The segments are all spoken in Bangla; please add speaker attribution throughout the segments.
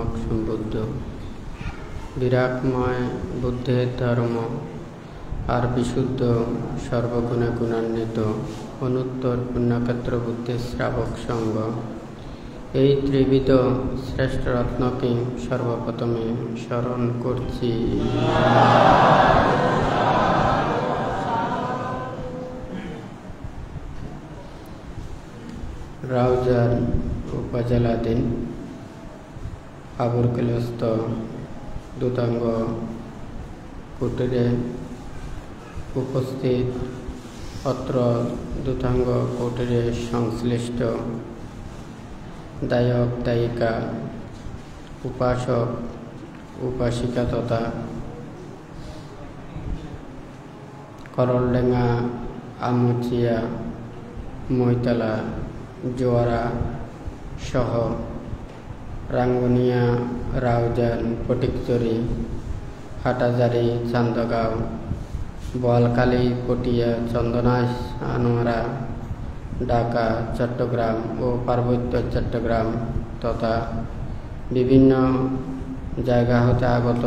Speaker 1: সম্যক সম্বুদ্ধ বিরাগময় বুদ্ধের ধর্ম আর বিশুদ্ধ সর্বগুণে গুণান্বিত অনুত্তর পুণ্যক্ষেত্র বুদ্ধের শ্রাবক সঙ্গ এই ত্রিবিধ শ্রেষ্ঠ রত্নকে সর্বপ্রথমে স্মরণ করছি। রাউজান উপজেলাধীন আবুরকিলস্থ দুতাঙ্গ কুটিরে উপস্থিত অত্র দুতাঙ্গ কুটিরে সংশ্লিষ্ট দায়ক দায়িকা উপাসক উপাসিকা তথা করলডেঙ্গা আমুচিয়া মৈতলা জোয়ারা সহ রাঙ্গুনিয়া রাউজান ফটিকছড়ি হাটাজারি চান্দগাঁও বোয়ালখালী পটিয়া চন্দনাইশ আনোয়ারা ঢাকা চট্টগ্রাম ও পার্বত্য চট্টগ্রাম তথা বিভিন্ন জায়গা হতে আগত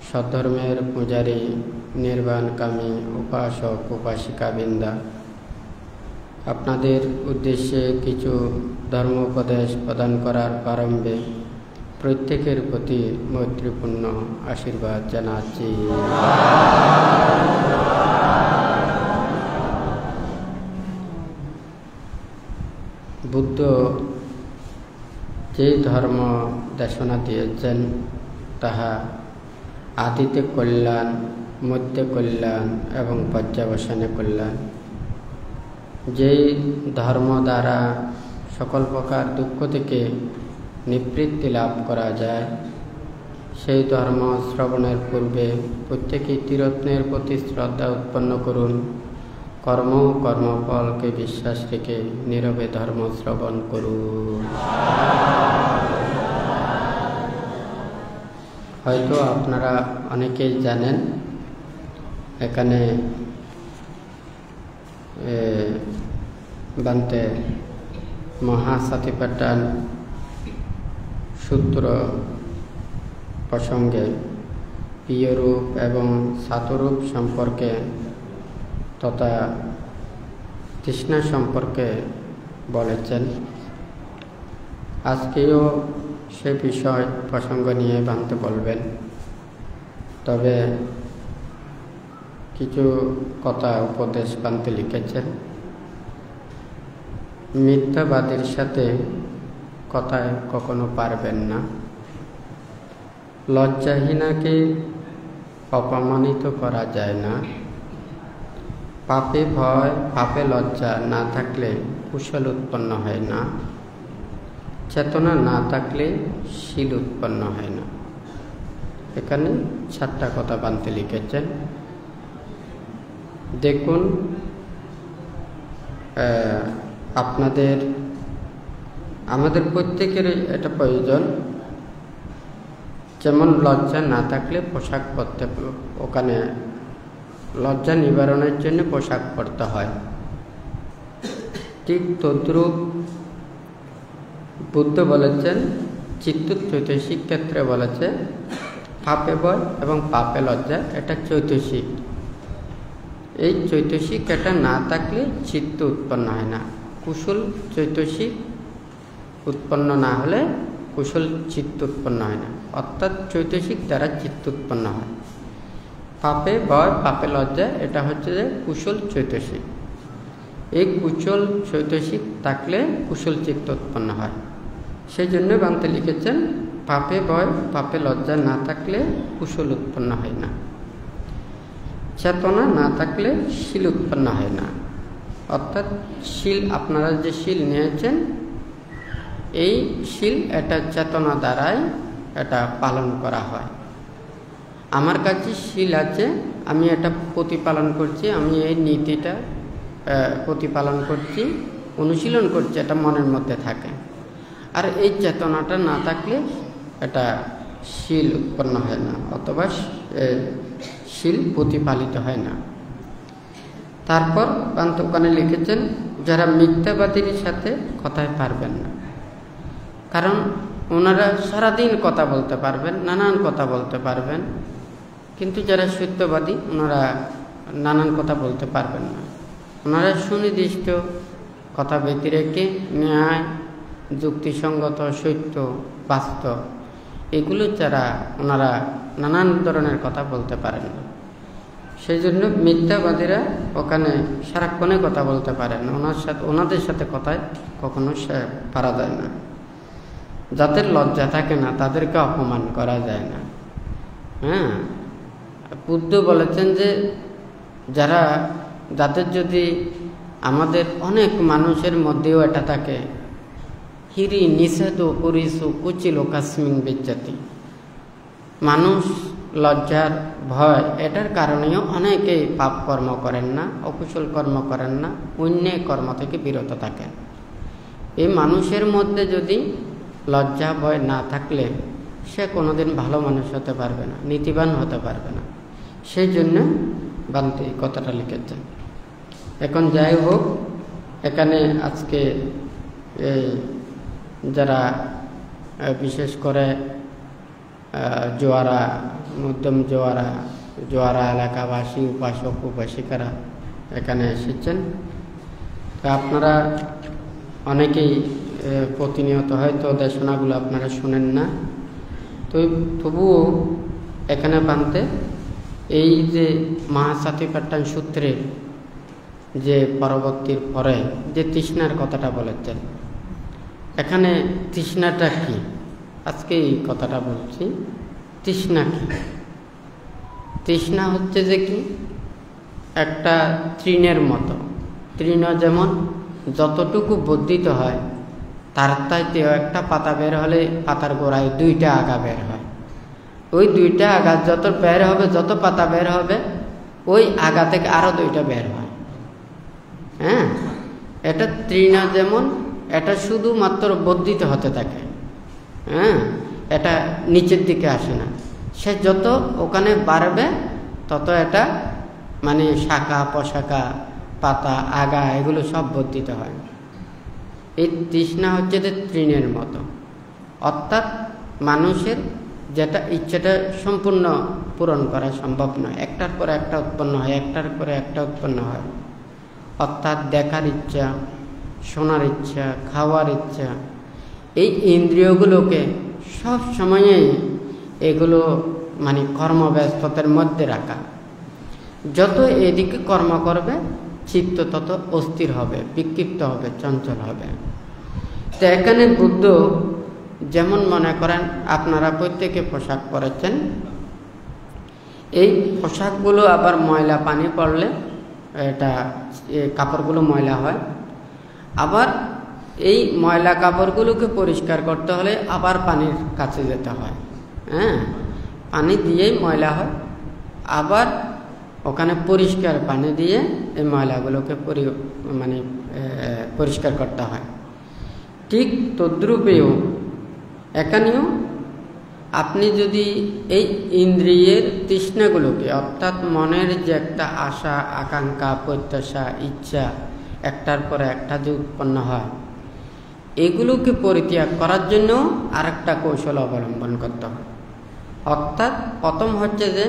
Speaker 1: সধর্মের পূজারী নির্বাণকামী উপাসক উপাসিকাবৃন্দা, আপনাদের উদ্দেশ্যে কিছু ধর্ম উপদেশ প্রদান করার প্রারম্ভে প্রত্যেকের প্রতি মৈত্রীপূর্ণ আশীর্বাদ জানাচ্ছি। বুদ্ধ যে ধর্ম দেশনা দিয়েছেন তাহা আদিতে কল্যাণ, মধ্যে কল্যাণ এবং পর্যাবসানে কল্যাণ। যেই ধর্ম দ্বারা সকল প্রকার দুঃখ থেকে নিবৃত্তি লাভ করা যায়, সেই ধর্ম শ্রবণের পূর্বে প্রত্যেকেই ত্রিরত্নের প্রতি শ্রদ্ধা উৎপন্ন করুন। কর্ম কর্মফলকে বিশ্বাস রেখে নীরবে ধর্ম শ্রবণ করুন। হয়তো আপনারা অনেকেই জানেন, এখানে বান্তে মহাসাতিপাটান সূত্র প্রসঙ্গে প্রিয়রূপ এবং সাতরূপ সম্পর্কে তথা তৃষ্ণা সম্পর্কে বলেছেন। আজকেও সে বিষয় প্রসঙ্গ নিয়ে বান্তে বলবেন, তবে কিছু কথা উপদেশ বান্তে লিখেছেন। মিথ্যাবাদীর সাথে কথায় কখনো পারবেন না। লজ্জাহীনাকে অপমানিত করা যায় না। পাপে ভয় পাপে লজ্জা না থাকলে কুশল উৎপন্ন হয় না। চেতনা না থাকলে শীল উৎপন্ন হয় না। এখানে 7টা কথা বান্তে লিখেছেন। দেখুন, আমাদের প্রত্যেকের এটা প্রয়োজন। যেমন লজ্জা না থাকলে পোশাক পরতে, ওখানে লজ্জা নিবারণের জন্য পোশাক পরতে হয়। ঠিক তদ্রূপ বুদ্ধ বলেছেন, চিত্তচৈতসিক ক্ষেত্রে বলেছে পাপে ভয় এবং পাপে লজ্জা, এটা চৈতসিক। এই চৈতসিক এটা না থাকলে চিত্ত উৎপন্ন হয় না। কুশল চৈতসিক উৎপন্ন না হলে কুশল চিত্ত উৎপন্ন হয় না, অর্থাৎ চৈতসিক দ্বারা চিত্ত উৎপন্ন হয়। পাপে ভয় পাপে লজ্জা এটা হচ্ছে যে কুশল চৈতসিক। এই কুশল চৈতসিক থাকলে কুশল চিত্ত উৎপন্ন হয়। সেই জন্য বান্তে লিখেছেন, পাপে ভয় পাপে লজ্জা না থাকলে কুশল উৎপন্ন হয় না। চেতনা না থাকলে শীল উৎপন্ন হয় না। অর্থাৎ শীল, আপনারা যে শীল নিয়েছেন, এই শীল এটা চেতনা দ্বারাই এটা পালন করা হয়। আমার কাছে শীল আছে, আমি এটা প্রতিপালন করছি, আমি এই নীতিটা প্রতিপালন করছি, অনুশীলন করছি, এটা মনের মধ্যে থাকে। আর এই চেতনাটা না থাকলে এটা শীল উৎপন্ন হয় না, অথবা শীল প্রতিপালিত হয় না। তারপর পান্ত ওখানে লিখেছেন, যারা মিথ্যাবাদীর সাথে কথায় পারবেন না। কারণ ওনারা সারাদিন কথা বলতে পারবেন, নানান কথা বলতে পারবেন, কিন্তু যারা সত্যবাদী ওনারা নানান কথা বলতে পারবেন না। ওনারা সুনির্দিষ্ট কথা ব্যতি রেখে ন্যায়, যুক্তিসঙ্গত, সত্য, বাস্তব এগুলো ছাড়া ওনারা নানান ধরনের কথা বলতে পারেন না। সেই জন্য মিথ্যাবাদীরা ওখানে সারাক্ষণে কথা বলতে পারেন না, ওনাদের সাথে কথায় কখনো সে পারা যায় না। যাদের লজ্জা থাকে না তাদেরকে অপমান করা যায় না। হ্যাঁ, বুদ্ধ বলেছেন যে যাদের যদি আমাদের অনেক মানুষের মধ্যেও এটা থাকে, হিরি নিষেধ করিসু কুচিল কাশ্মিন বেজ্জাতি, মানুষ লজ্জার ভয় এটার কারণেও অনেকেই পাপ কর্ম করেন না, অকুশল কর্ম করেন না, অন্যায় কর্ম থেকে বিরত থাকেন। এই মানুষের মধ্যে যদি লজ্জা ভয় না থাকলে সে কোনোদিন ভালো মানুষ হতে পারবে না, নীতিবান হতে পারবে না। সেই জন্য বান্তি এই কথাটা লিখেছেন। এখন যাই হোক, এখানে আজকে যারা বিশেষ করে জোয়ারা, মধ্যম জোয়ারা এলাকাবাসী, উপাসক উপাসিকারা এখানে এসেছেন। তো আপনারা অনেকেই প্রতিনিয়ত হয়তো দেশনাগুলো আপনারা শোনেন না, তো তবুও এখানে বানতে এই যে মহাসাতিপাট্টান সূত্রের যে পরবর্তীর পরে যে তৃষ্ণার কথাটা বলেছেন, এখানে তৃষ্ণাটা কি, আজকে এই কথাটা বলছি। তৃষ্ণা কি? তৃষ্ণা হচ্ছে যে কি, একটা তৃণের মতো। তৃণ যেমন যতটুকু বর্ধিত হয় তার চাইতেও একটা পাতা বের হলে পাতার গোড়ায় 2টা আগা বের হয়। ওই 2টা আগা যত বের হবে, যত পাতা বের হবে, ওই আগা থেকে আরো 2টা বের হয়। হ্যাঁ, এটা তৃণ যেমন, এটা শুধুমাত্র বর্ধিত হতে থাকে। হ্যাঁ, এটা নিচের দিকে আসে না। সে যত ওখানে বাড়বে তত এটা মানে শাখা প্রশাখা, পাতা, আগা এগুলো সব বর্ধিত হয়। এই তৃষ্ণা হচ্ছে যে তৃণের মতো, অর্থাৎ মানুষের যেটা ইচ্ছাটা সম্পূর্ণ পূরণ করা সম্ভব নয়। একটার পরে একটা উৎপন্ন হয়, একটার পরে একটা উৎপন্ন হয়। অর্থাৎ দেখার ইচ্ছা, শোনার ইচ্ছা, খাওয়ার ইচ্ছা, এই ইন্দ্রিয়গুলোকে সব সময়ে এগুলো মানে কর্মব্যস্ততার মধ্যে রাখা। যত এদিকে কর্ম করবে চিত্ত তত অস্থির হবে, বিক্ষিপ্ত হবে, চঞ্চল হবে। তো এখানে বুদ্ধ যেমন মনে করেন আপনারা প্রত্যেকে পোশাক পরেছেন, এই পোশাকগুলো আবার ময়লা পানি পড়লে এটা কাপড়গুলো ময়লা হয়। আবার এই ময়লা কাপড়গুলোকে পরিষ্কার করতে হলে আবার পানির কাছে যেতে হয়। হ্যাঁ, পানি দিয়েই ময়লা হয়, আবার ওখানে পরিষ্কার পানি দিয়ে এই ময়লাগুলোকে পরিষ্কার করতে হয়। ঠিক তদ্রূপেও এখানেও আপনি যদি এই ইন্দ্রিয়ের তৃষ্ণাগুলোকে, অর্থাৎ মনের যে একটা আশা, আকাঙ্ক্ষা, প্রত্যাশা, ইচ্ছা একটার পর একটা যে উৎপন্ন হয়, এগুলোকে পরিত্যাগ করার জন্য আরেকটা কৌশল অবলম্বন করতে হয়। অর্থাৎ প্রথম হচ্ছে যে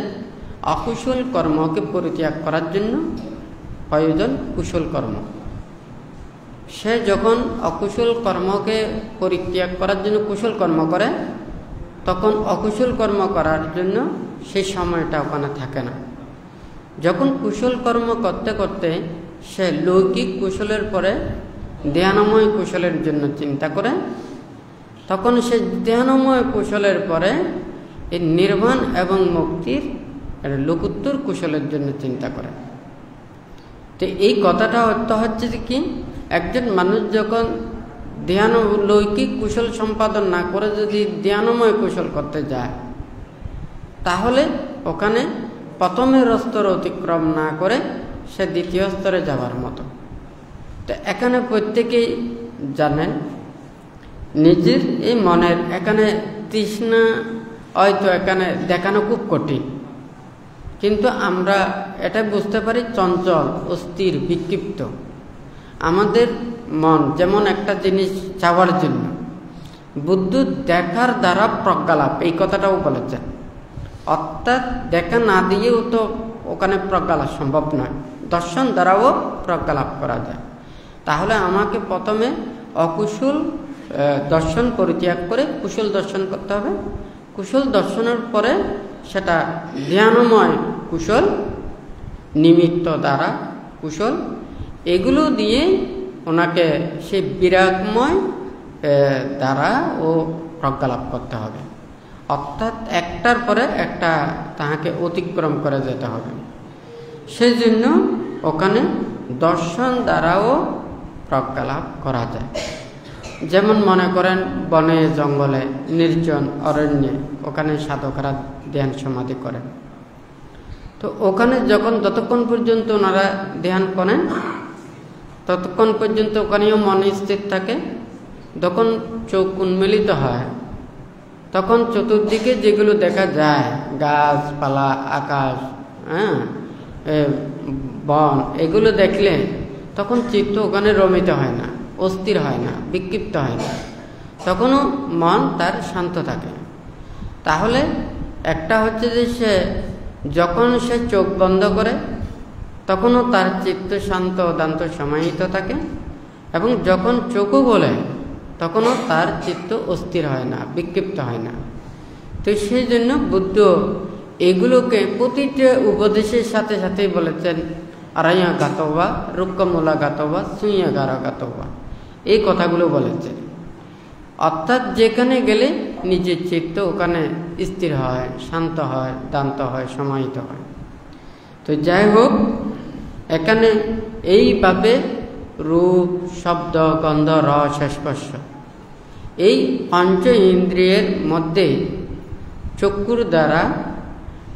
Speaker 1: অকুশল কর্মকে পরিত্যাগ করার জন্য প্রয়োজন কুশল কর্ম। সে যখন অকুশল কর্মকে পরিত্যাগ করার জন্য কুশল কর্ম করে, তখন অকুশল কর্ম করার জন্য সেই সময়টা ওখানে থাকে না। যখন কুশল কর্ম করতে করতে সে লৌকিক কুশলের পরে ধ্যানময় কুশলের জন্য চিন্তা করে, তখন সে ধ্যানময় কুশলের পরে এই নির্বাণ এবং মুক্তির লোকোত্তর কুশলের জন্য চিন্তা করে। তো এই কথাটা অর্থ হচ্ছে যে কি, একজন মানুষ যখন ধ্যান লৌকিক কুশল সম্পাদন না করে যদি ধ্যানময় কুশল করতে যায়, তাহলে ওখানে প্রথমের স্তর অতিক্রম না করে সে দ্বিতীয় স্তরে যাওয়ার মতো। তো এখানে প্রত্যেকেই জানেন নিজের এই মনের এখানে তৃষ্ণা হয়তো এখানে দেখানো খুব কঠিন, কিন্তু আমরা এটা বুঝতে পারি চঞ্চল, অস্থির, বিক্ষিপ্ত। আমাদের মন যেমন একটা জিনিস চাওয়ার জন্য বুদ্ধ দেখার দ্বারা প্রজ্ঞালাভ, এই কথাটাও বলেছেন। অর্থাৎ দেখা না দিয়েও তো ওখানে প্রজ্ঞালাভ সম্ভব নয়, দর্শন দ্বারাও প্রজ্ঞালাভ করা যায়। তাহলে আমাকে প্রথমে অকুশল দর্শন পরিত্যাগ করে কুশল দর্শন করতে হবে। কুশল দর্শনের পরে সেটা ধ্যানময় কুশল, নিমিত্ত দ্বারা কুশল, এগুলো দিয়ে ওনাকে সেই বিরাগময় দ্বারা ও প্রজ্ঞালাভ করতে হবে। অর্থাৎ একটার পরে একটা তাহাকে অতিক্রম করে যেতে হবে। সেই জন্য ওখানে দর্শন দ্বারাও প্রজ্ঞালাভ করা যায়। যেমন মনে করেন বনে জঙ্গলে নির্জন অরণ্যে ওখানে সাধকরা ধ্যান সমাধি করেন। তো ওখানে যতক্ষণ পর্যন্ত ওনারা ধ্যান করেন ততক্ষণ পর্যন্ত ওখানেও মন স্থির থাকে। যখন চোখ উন্মিলিত হয় তখন চতুর্দিকে যেগুলো দেখা যায়, গাছপালা, আকাশ, বন, এগুলো দেখলে তখন চিত্ত ওখানে রমিত হয় না, অস্থির হয় না, বিক্ষিপ্ত হয় না, তখনও মন তার শান্ত থাকে। তাহলে একটা হচ্ছে যে সে যখন সে চোখ বন্ধ করে তখনও তার চিত্ত শান্ত দান্ত সমাহিত থাকে, এবং যখন চোখও বলে তখনও তার চিত্ত অস্থির হয় না, বিক্ষিপ্ত হয় না। তো সেই জন্য বুদ্ধ এগুলোকে প্রতিটা উপদেশের সাথে সাথেই বলেছেন আরাইয়া গাতবা, রুক্কমূলা গাতবা, সুইয়াগারা গাতবা, এই কথাগুলো বলেছেন। অর্থাৎ যেখানে গেলে নিজের চিত্ত ওখানে স্থির হয়, শান্ত হয়, দান্ত হয়, সমাহিত হয়। তো যাই হোক, এখানে এইভাবে রূপ, শব্দ, গন্ধ, রস, স্পর্শ, এই পঞ্চ ইন্দ্রিয়ের মধ্যে চক্ষুর দ্বারা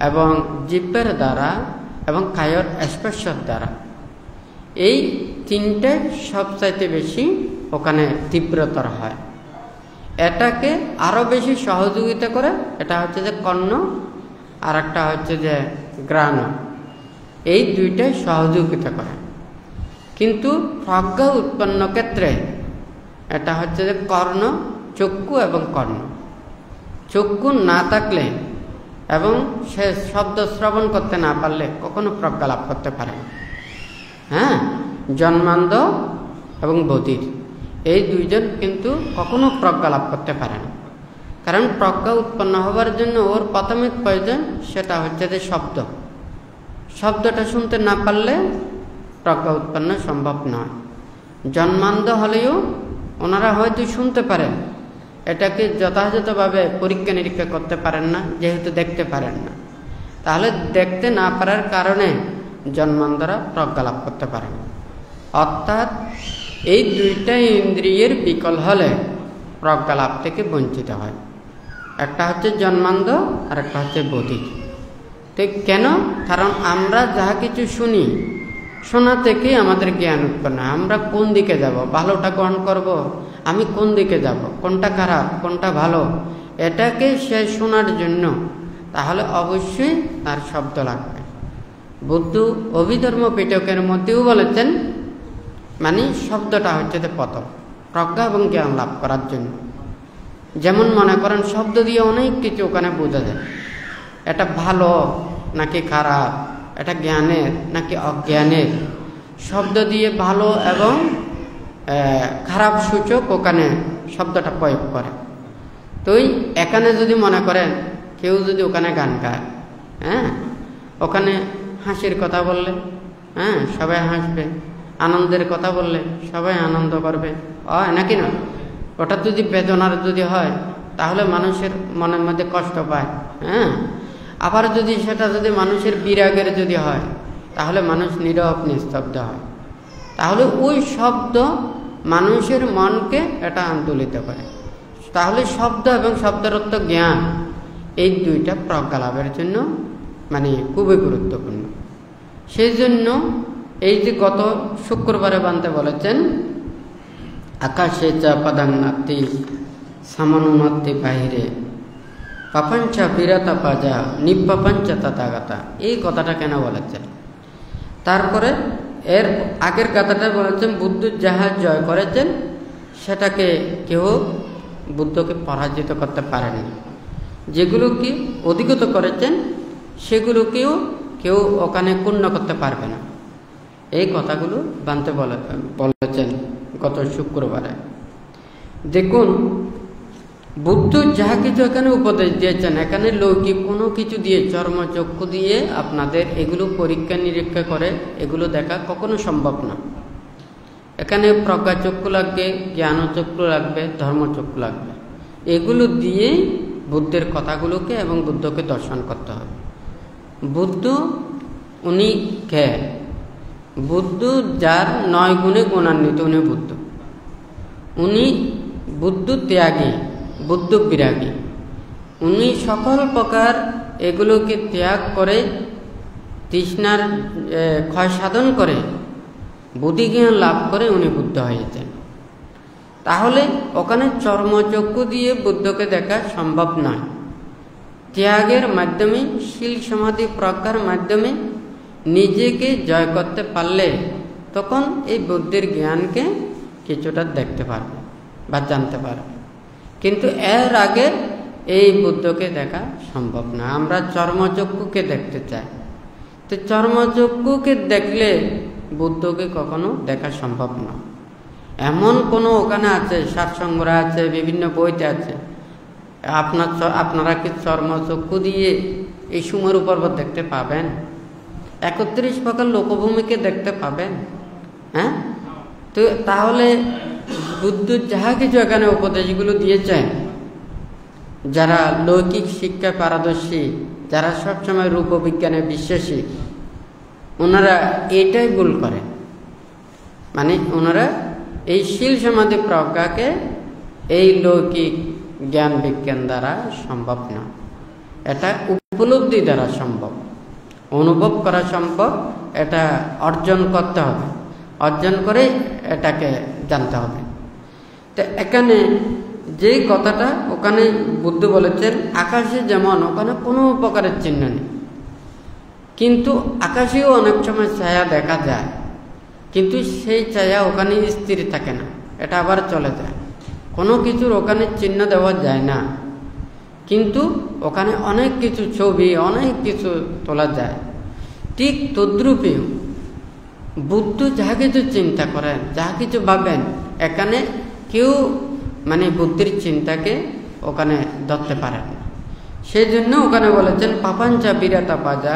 Speaker 1: এবং জিহ্বার দ্বারা এবং কায়র স্পর্শের দ্বারা, এই তিনটে সবচাইতে বেশি ওখানে তীব্রতর হয়। এটাকে আরও বেশি সহযোগিতা করে এটা হচ্ছে যে কর্ণ, আর একটা হচ্ছে যে ঘ্রাণ, এই দুইটাই সহযোগিতা করে। কিন্তু প্রজ্ঞা উৎপন্ন ক্ষেত্রে এটা হচ্ছে যে কর্ণ, চক্ষু এবং কর্ণ। চক্ষু না থাকলে এবং সে শব্দ শ্রবণ করতে না পারলে কখনো প্রজ্ঞা লাভ করতে পারে না। জন্মান্ধ এবং বধির, এই দুইজন কিন্তু কখনো প্রজ্ঞা লাভ করতে পারে না। কারণ প্রজ্ঞা উৎপন্ন হবার জন্য ওর প্রাথমিক প্রয়োজন সেটা হচ্ছে যে শব্দ। শব্দটা শুনতে না পারলে প্রজ্ঞা উৎপন্ন সম্ভব নয়। জন্মান্ধ হলেও ওনারা হয়তো শুনতে পারেন, এটাকে যথাযথভাবে পরীক্ষা নিরীক্ষা করতে পারেন না, যেহেতু দেখতে পারেন না। তাহলে দেখতে না পারার কারণে জন্মান্ধরা প্রজ্ঞা লাভ করতে পারেন। অর্থাৎ এই দুইটা ইন্দ্রিয়ের বিকল হলে প্রজ্ঞা লাভ থেকে বঞ্চিত হয়। একটা হচ্ছে জন্মান্ধ আর একটা হচ্ছে বধির। তো কেন? কারণ আমরা যাহা কিছু শুনি, শোনা থেকেই আমাদের জ্ঞান উৎপন্ন হয়। আমরা কোন দিকে যাব, ভালোটা গ্রহণ করব, আমি কোন দিকে যাব, কোনটা খারাপ কোনটা ভালো, এটাকে সে শোনার জন্য তাহলে অবশ্যই তার শব্দ লাগবে। বুদ্ধ অভিধর্ম পিটকের মধ্যেও বলেছেন, মানে শব্দটা হচ্ছে যে প্রথম প্রজ্ঞা এবং জ্ঞান লাভ করার জন্য। যেমন মনে করেন শব্দ দিয়ে অনেক কিছু ওখানে বোঝা যায়, এটা ভালো নাকি খারাপ, এটা জ্ঞানের নাকি অজ্ঞানের। শব্দ দিয়ে ভালো এবং খারাপ সূচক ওখানে শব্দটা প্রয়োগ করে। তো এখানে যদি মনে করেন কেউ যদি ওখানে গান গায়, ওখানে হাসির কথা বললে সবাই হাসবে, আনন্দের কথা বললে সবাই আনন্দ করবে, নাকি না? ওটা যদি বেদনার যদি হয় তাহলে মানুষের মনের মধ্যে কষ্ট পায়। আবার যদি সেটা যদি মানুষের বিরাগের যদি হয় তাহলে মানুষ নীরব নিস্তব্ধ হয়। তাহলে ওই শব্দ মানুষের মনকে এটা আন্দোলিত করে। তাহলে শব্দ এবং শব্দের অর্থ জ্ঞান, এই দুইটা প্রজ্ঞা লাভের জন্য মানে খুবই গুরুত্বপূর্ণ। সেই জন্য এই যে গত শুক্রবারে বানতে বলেছেন, আকাশে চা পদান্নাতি সামানুমাত্তি বাহিরে পাপাঞ্চা বিরাতা পাজা নিপাপাঞ্চা তথাগতা, এই কথাটা কেন বলেছেন? তারপরে এর আগের কথাটা বলেছেন, বুদ্ধ যাহা জয় করেছেন সেটাকে কেউ বুদ্ধকে পরাজিত করতে পারেননি। যেগুলো কি অধিগত করেছেন সেগুলোকেও কেউ ওখানে পূর্ণ করতে পারবে না। এই কথাগুলো বানতে বলেছেন গত শুক্রবারে। দেখুন, বুদ্ধ যাহা কিছু এখানে উপদেশ দিয়েছেন, এখানে লৌকিক কোনো কিছু দিয়ে চর্মচক্ষু দিয়ে আপনাদের এগুলো পরীক্ষা নিরীক্ষা করে এগুলো দেখা কখনো সম্ভব না। এখানে প্রজ্ঞাচক্ষু লাগবে, জ্ঞানচক্ষু লাগবে, ধর্মচক্ষু লাগবে। এগুলো দিয়ে বুদ্ধের কথাগুলোকে এবং বুদ্ধকে দর্শন করতে হবে। বুদ্ধ উনি কে? বুদ্ধ যার 9 গুণে গুণান্বিত, উনি বুদ্ধ। উনি বুদ্ধ ত্যাগী, বুদ্ধ বিরাগী। উনি সকল প্রকার এগুলোকে ত্যাগ করে তৃষ্ণার ক্ষয় সাধন করে বুদ্ধিজ্ঞান লাভ করে উনি বুদ্ধ হয়েছেন। তাহলে ওখানে চর্মচক্ষু দিয়ে বুদ্ধকে দেখা সম্ভব নয়। ত্যাগের মাধ্যমে, শীল সমাধি প্রজ্ঞার মাধ্যমে নিজেকে জয় করতে পারলে তখন এই বুদ্ধের জ্ঞানকে কিছুটা দেখতে পারবে বা জানতে পারবে। কিন্তু এর আগে এই বুদ্ধকে দেখা সম্ভব না। আমরা চর্মচক্ষুকে দেখতে চাই, তো চর্মচক্ষুকে দেখলে বুদ্ধকে কখনো দেখা সম্ভব না। এমন কোনো ওখানে আছে, সারসংগ্রহ আছে, বিভিন্ন বইতে আছে। আপনারা কি চর্মচক্ষু দিয়ে এই সুমেরু পর্বত দেখতে পাবেন? 31 প্রকার লোকভূমিকে দেখতে পাবেন? হ্যাঁ, তো তাহলে বুদ্ধ যাহা কিছু এখানে উপদেশগুলো দিয়েছেন, যারা লৌকিক শিক্ষা পারদর্শী, যারা সবসময় রূপবিজ্ঞানে বিশ্বাসী, ওনারা এটাই ভুল করেন। মানে ওনারা এই শীল সমাধি প্রজ্ঞাকে এই লৌকিক জ্ঞান বিজ্ঞান দ্বারা সম্ভব না। এটা উপলব্ধি দ্বারা সম্ভব, অনুভব করা সম্ভব। এটা অর্জন করতে হবে, অর্জন করে এটাকে জানতে হবে। তো এখানে যে কথাটা ওখানে বুদ্ধ বলেছেন, আকাশে যেমন ওখানে কোনো প্রকারের চিহ্ন নেই, কিন্তু আকাশেও অনেক সময় ছায়া দেখা যায়, কিন্তু সেই ছায়া ওখানে স্থির থাকে না, এটা আবার চলে যায়। কোনো কিছুর ওখানে চিহ্ন দেওয়া যায় না, কিন্তু ওখানে অনেক কিছু ছবি, অনেক কিছু তোলা যায়। ঠিক তদ্রূপেও বুদ্ধ যাহা কিছু চিন্তা করেন, যাহা কিছু ভাবেন, এখানে কেউ মানে বুদ্ধির চিন্তাকে ওখানে ধরতে পারেন না। সেই জন্য ওখানে বলেছেন পাপাঞ্চা বিরাতা পাজা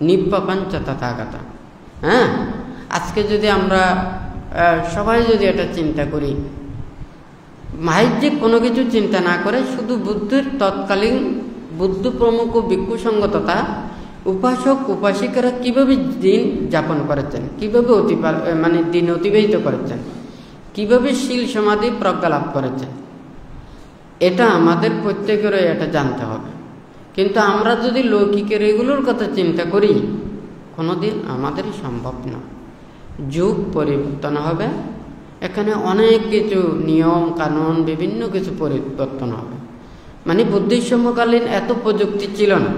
Speaker 1: নিপাপাঞ্চা তথাগতা। হ্যাঁ, আজকে যদি আমরা সবাই যদি এটা চিন্তা করি, বাহ্যিক কোনো কিছু চিন্তা না করে শুধু বুদ্ধের তৎকালীন বুদ্ধ প্রমুখ ভিক্ষু সঙ্গ তথা উপাসক উপাসিকারা কিভাবে দিন যাপন করেছেন, কিভাবে মানে দিন অতিবাহিত করেছেন, কিভাবে শীল সমাধি প্রজ্ঞা লাভ করেছেন, এটা আমাদের প্রত্যেকেরই এটা জানতে হবে। কিন্তু আমরা যদি লৌকিকের এগুলোর কথা চিন্তা করি, কোনোদিন আমাদেরই সম্ভব না। যুগ পরিবর্তন হবে, এখানে অনেক কিছু নিয়ম কানুন বিভিন্ন কিছু পরিবর্তন হবে। মানে বুদ্ধির সমকালীন এত প্রযুক্তি ছিল না।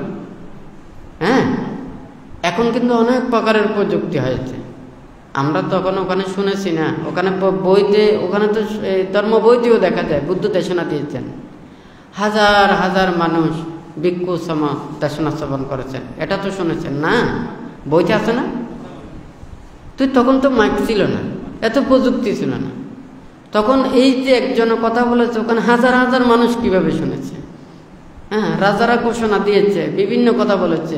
Speaker 1: হ্যাঁ, এখন কিন্তু অনেক প্রকারের প্রযুক্তি হয়েছে। আমরা তখন ওখানে শুনেছি না, ওখানে বইতে, ওখানে তো ধর্ম বইতেও দেখা যায় বুদ্ধ দেশনা দিয়েছেন। হাজার হাজার মানুষ ভিক্ষু সম দেশনা শ্রবণ করেছেন, এটা তো শুনেছেন না, বইতে আছে না? তো তখন তো মাইক ছিল না, এত প্রযুক্তি ছিল না। তখন এই যে একজন কথা বলেছে, ওখানে হাজার হাজার মানুষ কিভাবে শুনেছে। হ্যাঁ, রাজারা ঘোষণা দিয়েছে, বিভিন্ন কথা বলেছে,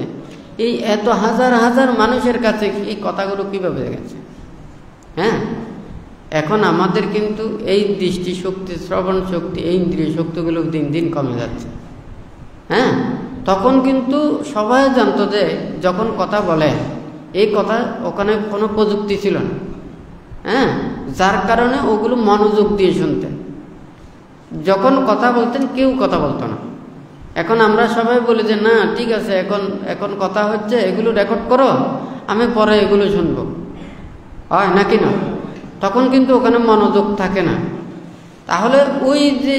Speaker 1: এই এত হাজার হাজার মানুষের কাছে এই কথাগুলো কিভাবে গেছে। হ্যাঁ, এখন আমাদের কিন্তু এই দৃষ্টি শক্তি, শ্রবণ শক্তি, এই ইন্দ্রিয় শক্তিগুলো দিন দিন কমে যাচ্ছে। হ্যাঁ, তখন কিন্তু সবাই জানতো যে যখন কথা বলে এই কথা, ওখানে কোনো প্রযুক্তি ছিল না। হ্যাঁ, যার কারণে ওগুলো মনোযোগ দিয়ে শুনতেন। যখন কথা বলতেন কেউ কথা বলতো না। এখন আমরা সবাই বলি যে না ঠিক আছে, এখন কথা হচ্ছে, এগুলো রেকর্ড করো, আমি পরে এগুলো শুনবো, হয় নাকি না? তখন কিন্তু ওখানে মনোযোগ থাকে না। তাহলে ওই যে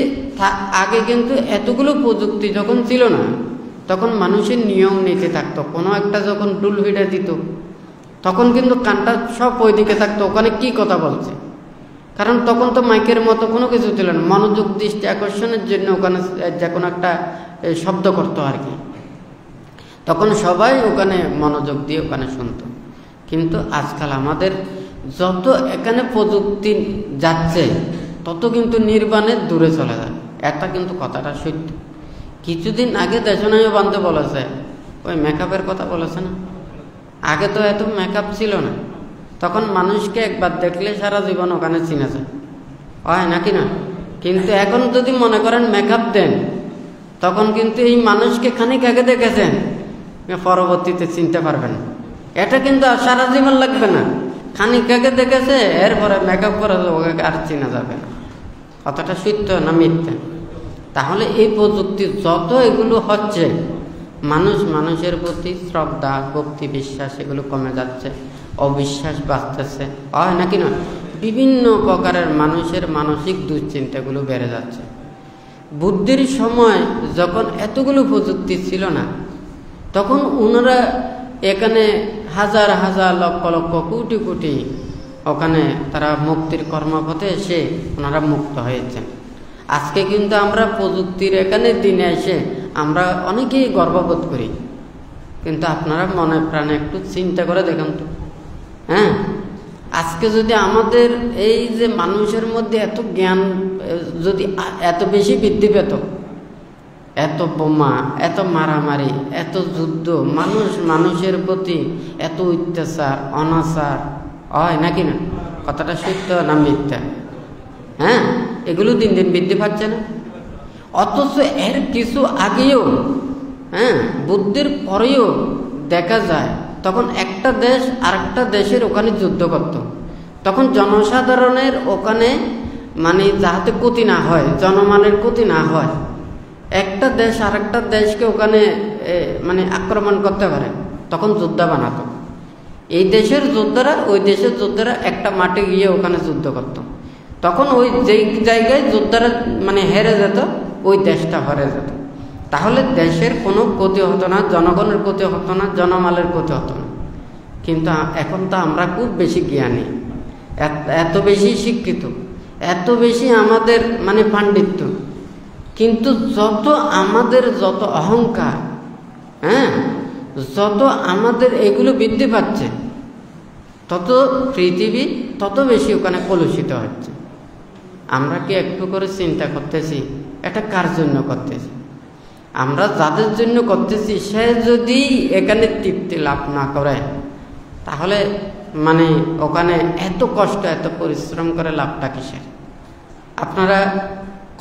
Speaker 1: আগে কিন্তু এতগুলো প্রযুক্তি যখন ছিল না, তখন মানুষের নিয়ম নীতি থাকতো। কোনো একটা যখন ডুল ভিড়ে দিত, তখন কিন্তু কানটা সব ওইদিকে থাকতো, ওখানে কি কথা বলছে। কারণ তখন তো মাইকের মতো কোনো কিছু ছিল না, মনোযোগ দৃষ্টি আকর্ষণের জন্য ওখানে যে কোনো একটা শব্দ করতো আর কি, তখন সবাই ওখানে মনোযোগ দিয়ে ওখানে শুনতো। কিন্তু আজকাল আমাদের যত এখানে প্রযুক্তি যাচ্ছে তত কিন্তু নির্বাণের দূরে চলে যায়, এটা কিন্তু কথাটা সত্য। কিছুদিন আগে দেশনায় বান্ধব বলেছে, ওই মেকআপের কথা বলেছে না, আগে তো এত মেকআপ ছিল না, তখন মানুষকে একবার দেখলে সারা জীবন ওখানে চিনে যায়, হয় নাকি না? কিন্তু এখন যদি মনে করেন মেকআপ দেন, তখন কিন্তু এই মানুষকে খানিক আগে দেখেছেন, পরবর্তীতে চিনতে পারবেন না। এটা কিন্তু আর সারা জীবন লাগবে না, খানিক আগে দেখেছে, এরপরে মেকআপ করে ওকে আর চিনা যাবে না। কথাটা সত্য না মিথ্যা? তাহলে এই প্রযুক্তি যত এগুলো হচ্ছে, মানুষের প্রতি শ্রদ্ধা, ভক্তি, বিশ্বাস এগুলো কমে যাচ্ছে, অবিশ্বাস বাড়তেছে, হয় নাকি না? বিভিন্ন প্রকারের মানুষের মানসিক দুশ্চিন্তাগুলো বেড়ে যাচ্ছে। বুদ্ধির সময় যখন এতগুলো প্রযুক্তি ছিল না, তখন ওনারা এখানে হাজার হাজার লক্ষ লক্ষ কোটি কোটি ওখানে তারা মুক্তির কর্মপথে এসে ওনারা মুক্ত হয়েছেন। আজকে কিন্তু আমরা প্রযুক্তির এখানে দিনে এসে আমরা অনেকেই গর্ববোধ করি, কিন্তু আপনারা মনে প্রাণে একটু চিন্তা করে দেখেন তো, হ্যাঁ, আজকে যদি আমাদের এই যে মানুষের মধ্যে এত জ্ঞান যদি এত বেশি বৃদ্ধি পেত, এত বোমা, এত মারামারি, এত যুদ্ধ, মানুষের প্রতি এত অত্যাচার, অনাচার, হয় নাকি না? কথাটা সত্য না মিথ্যা? হ্যাঁ, এগুলো দিন দিন বৃদ্ধি পাচ্ছে না? অথচ এর কিছু আগেও, হ্যাঁ, বুদ্ধির পরেও দেখা যায় তখন একটা দেশ আরেকটা দেশের ওখানে যুদ্ধ করত, তখন জনসাধারণের ওখানে মানে যাতে ক্ষতি না হয়, জনমানের ক্ষতি না হয়, একটা দেশ আরেকটা দেশকে ওখানে মানে আক্রমণ করতে পারে, তখন যোদ্ধা বানাতো। এই দেশের যোদ্ধারা ওই দেশের যোদ্ধারা একটা মাঠে গিয়ে ওখানে যুদ্ধ করত, তখন ওই যেই জায়গায় যোদ্ধারা মানে হেরে যেত, ওই দেশটা হেরে যেত। তাহলে দেশের কোনো ক্ষতি হতো না, জনগণের ক্ষতি হতো না, জনমালের ক্ষতি হতো না। কিন্তু এখন তো আমরা খুব বেশি জ্ঞানী, এত বেশি শিক্ষিত, এত বেশি আমাদের মানে পাণ্ডিত্য, কিন্তু যত অহংকার, হ্যাঁ, যত আমাদের এগুলো বৃদ্ধি পাচ্ছে, তত পৃথিবী তত বেশি ওখানে কলুষিত হচ্ছে। আমরা কি একটু করে চিন্তা করতেছি এটা কার জন্য করতেছি? আমরা যাদের জন্য করতেছি সে যদি এখানে তৃপ্তি লাভ না করে, তাহলে মানে ওখানে এত কষ্ট, এত পরিশ্রম করে লাভটা কিসের? আপনারা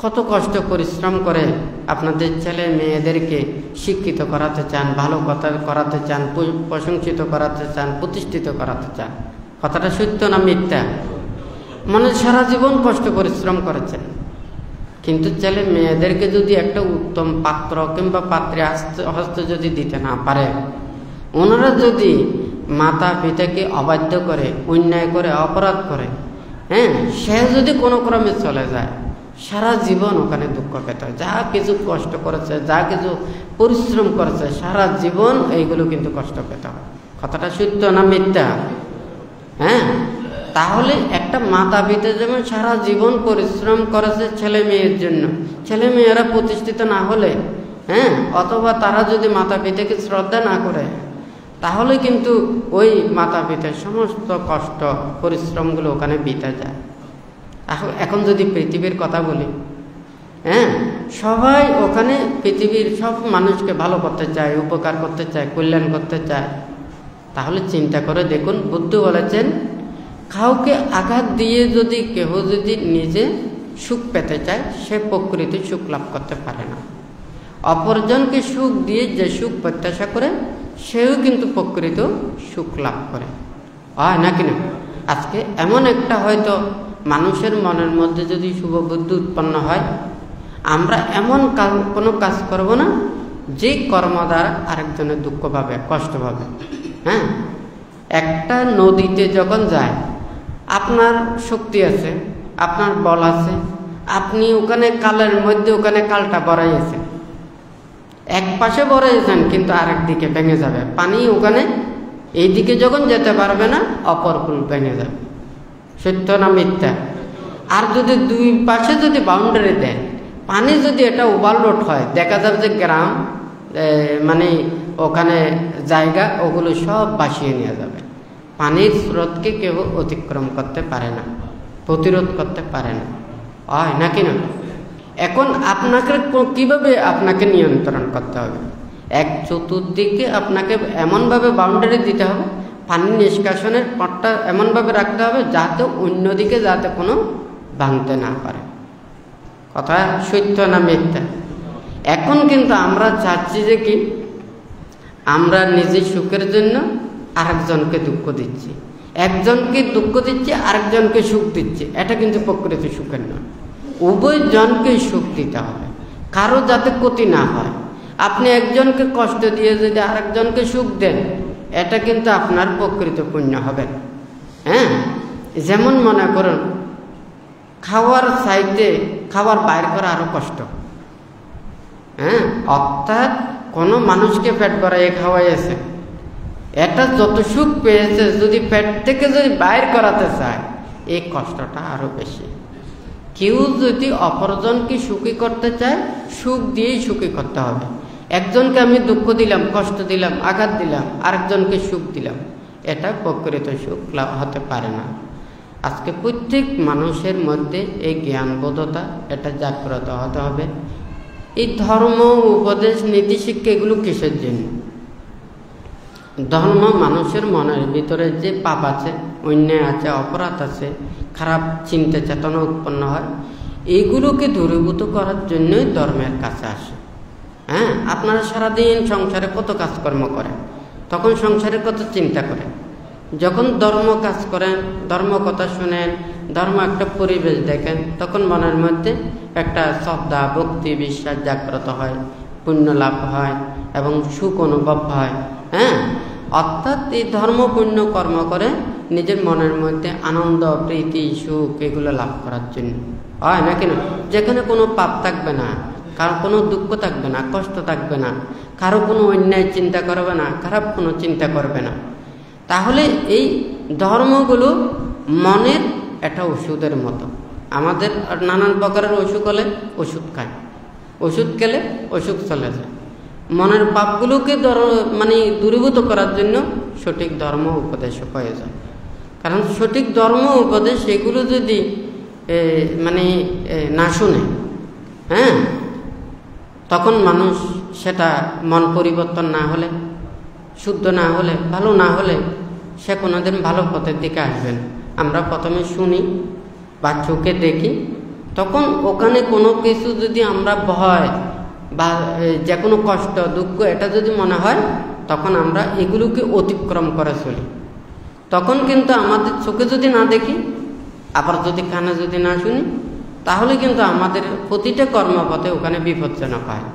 Speaker 1: কত কষ্ট পরিশ্রম করে আপনাদের ছেলে মেয়েদেরকে শিক্ষিত করাতে চান, ভালো কথা করাতে চান, প্রশংসিত করাতে চান, প্রতিষ্ঠিত করাতে চান। কথাটা সত্য না মিথ্যা? মানে সারা জীবন কষ্ট পরিশ্রম করেছেন, কিন্তু ছেলে মেয়েদেরকে যদি একটা উত্তম পাত্র কিংবা পাত্রে হস্তে যদি দিতে না পারে, ওনারা যদি মাতা পিতাকে অবাধ্য করে, অন্যায় করে, অপরাধ করে, হ্যাঁ, সে যদি কোনো ক্রমে চলে যায়, সারা জীবন ওখানে দুঃখ পেতে হয়। যা কিছু কষ্ট করেছে, যা কিছু পরিশ্রম করেছে, সারা জীবন এইগুলো কিন্তু কষ্ট পেতে হয়। কথাটা সত্য না মিথ্যা? হ্যাঁ, তাহলে একটা মাতা পিতা যেমন সারা জীবন পরিশ্রম করেছে ছেলে মেয়ের জন্য, ছেলে মেয়েরা প্রতিষ্ঠিত না হলে, হ্যাঁ, অথবা তারা যদি মাতা পিতাকে শ্রদ্ধা না করে, তাহলে কিন্তু ওই মাতা পিতার সমস্ত কষ্ট পরিশ্রমগুলো ওখানে বিতে যায়। এখন যদি পৃথিবীর কথা বলি, হ্যাঁ, সবাই ওখানে পৃথিবীর সব মানুষকে ভালো করতে চায়, উপকার করতে চায়, কল্যাণ করতে চায়। তাহলে চিন্তা করে দেখুন, বুদ্ধ বলেছেন, কাউকে আঘাত দিয়ে যদি কেহ যদি নিজে সুখ পেতে চায়, সে প্রকৃত সুখ লাভ করতে পারে না। অপরজনকে সুখ দিয়ে যে সুখ প্রত্যাশা করে, সেও কিন্তু প্রকৃত সুখ লাভ করে, হয় নাকি না? আজকে এমন একটা হয়তো মানুষের মনের মধ্যে যদি শুভ বুদ্ধি উৎপন্ন হয়, আমরা এমন কোনো কাজ করব না যে কর্ম দ্বারা আরেকজনের দুঃখ পাবে, কষ্ট পাবে। হ্যাঁ, একটা নদীতে যখন যায়, আপনার শক্তি আছে, আপনার বল আছে, আপনি ওখানে কালের মধ্যে ওখানে কালটা বড়াইয়েছেন, এক পাশে বড়াইয়েছেন, কিন্তু আরেক দিকে ভেঙে যাবে পানি, ওখানে এই দিকে যখন যেতে পারবে না, অপর কুল ভেঙে যাবে। সত্য না মিথ্যা? আর যদি দুই পাশে যদি বাউন্ডারি দেয়, পানি যদি এটা ওভারলোড হয়, দেখা যাবে যে গ্রাম মানে ওখানে জায়গা ওগুলো সব ভাসিয়ে নিয়ে যাবে। পানির স্রোতকে কেউ অতিক্রম করতে পারে না, প্রতিরোধ করতে পারে না, হয় নাকি না? এখন আপনাকে কিভাবে আপনাকে নিয়ন্ত্রণ করতে হবে? এক চতুর্দিকে আপনাকে এমনভাবে বাউন্ডারি দিতে হবে, পানি নিষ্কাশনের পথটা এমনভাবে রাখতে হবে যাতে অন্যদিকে যাতে কোনো ভাঙতে না পারে। কথা সত্য না মিথ্যা? এখন কিন্তু আমরা চাচ্ছি যে কি, আমরা নিজের সুখের জন্য আরেকজনকে দুঃখ দিচ্ছি, একজনকে দুঃখ দিচ্ছি আরেকজনকে সুখ দিচ্ছি। এটা কিন্তু প্রকৃত সুখের নয়। উভয় জনকে সুখ দিতে হবে, কারো যাতে ক্ষতি না হয়। আপনি একজনকে কষ্ট দিয়ে যদি আরেকজনকে সুখ দেন, এটা কিন্তু আপনার প্রকৃত পুণ্য হবে। হ্যাঁ, যেমন মনে করুন খাওয়ার চাইতে খাবার বাইর করা আরো কষ্ট। হ্যাঁ, অর্থাৎ কোনো মানুষকে পেট ভরাইয়ে খাওয়াইছে, এটা যত সুখ পেয়েছে যদি পেট থেকে যদি বাইর করাতে চায়, এই কষ্টটা আরো বেশি। কেউ যদি অপরজনকে সুখী করতে চায়, সুখ দিয়েই সুখী করতে হবে। একজনকে আমি দুঃখ দিলাম, কষ্ট দিলাম, আঘাত দিলাম, আরেকজনকে সুখ দিলাম, এটা প্রকৃত সুখ হতে পারে না। আজকে প্রত্যেক মানুষের মধ্যে এই জ্ঞানবোধতা এটা জাগ্রত হতে হবে। এই ধর্ম, উপদেশ, নীতি শিক্ষা এগুলো কিসের জন্য? ধর্ম মানুষের মনের ভিতরে যে পাপ আছে, অন্যায় আছে, অপরাধ আছে, খারাপ চিন্তা চেতনা উৎপন্ন হয়, এইগুলোকে দূরীভূত করার জন্যই ধর্মের কাছে আসে। হ্যাঁ, আপনারা সারাদিন সংসারে কত কাজকর্ম করেন, তখন সংসারের কত চিন্তা করেন। যখন ধর্ম কাজ করেন, ধর্ম কথা শুনেন, ধর্ম একটা পরিবেশ দেখেন, তখন মনের মধ্যে একটা শ্রদ্ধা, ভক্তি, বিশ্বাস জাগ্রত হয়, পুণ্য লাভ হয় এবং সুখ অনুভব হয়। হ্যাঁ, অর্থাৎ এই ধর্ম পুণ্য কর্ম করে নিজের মনের মধ্যে আনন্দ, প্রীতি, সুখ এগুলো লাভ করার জন্য হয় নাকি না? যেখানে কোনো পাপ থাকবে না, কারো কোনো দুঃখ থাকবে না, কষ্ট থাকবে না, কারো কোনো অন্যায় চিন্তা করবে না, খারাপ কোনো চিন্তা করবে না। তাহলে এই ধর্মগুলো মনের একটা ওষুধের মতো। আমাদের নানান প্রকারের অসুখ হলে ওষুধ খায়, ওষুধ খেলে অসুখ চলে যায়। মনের পাপগুলোকে মানে দূরীভূত করার জন্য সঠিক ধর্ম উপদেশ প্রয়োজন। কারণ সঠিক ধর্ম উপদেশ এগুলো যদি মানে না শুনে, হ্যাঁ, তখন মানুষ সেটা মন পরিবর্তন না হলে, শুদ্ধ না হলে, ভালো না হলে সে কোনোদিন ভালো পথের দিকে আসবে না। আমরা প্রথমে শুনি বা চোখে দেখি, তখন ওখানে কোনো কিছু যদি আমরা ভয় বা যে কোনো কষ্ট, দুঃখ এটা যদি মনে হয়, তখন আমরা এগুলোকে অতিক্রম করে চলি। তখন কিন্তু আমাদের চোখে যদি না দেখি, আবার যদি কানে যদি না শুনি, তাহলে কিন্তু আমাদের প্রতিটা কর্মপথে ওখানে বিপজ্জনক হয়।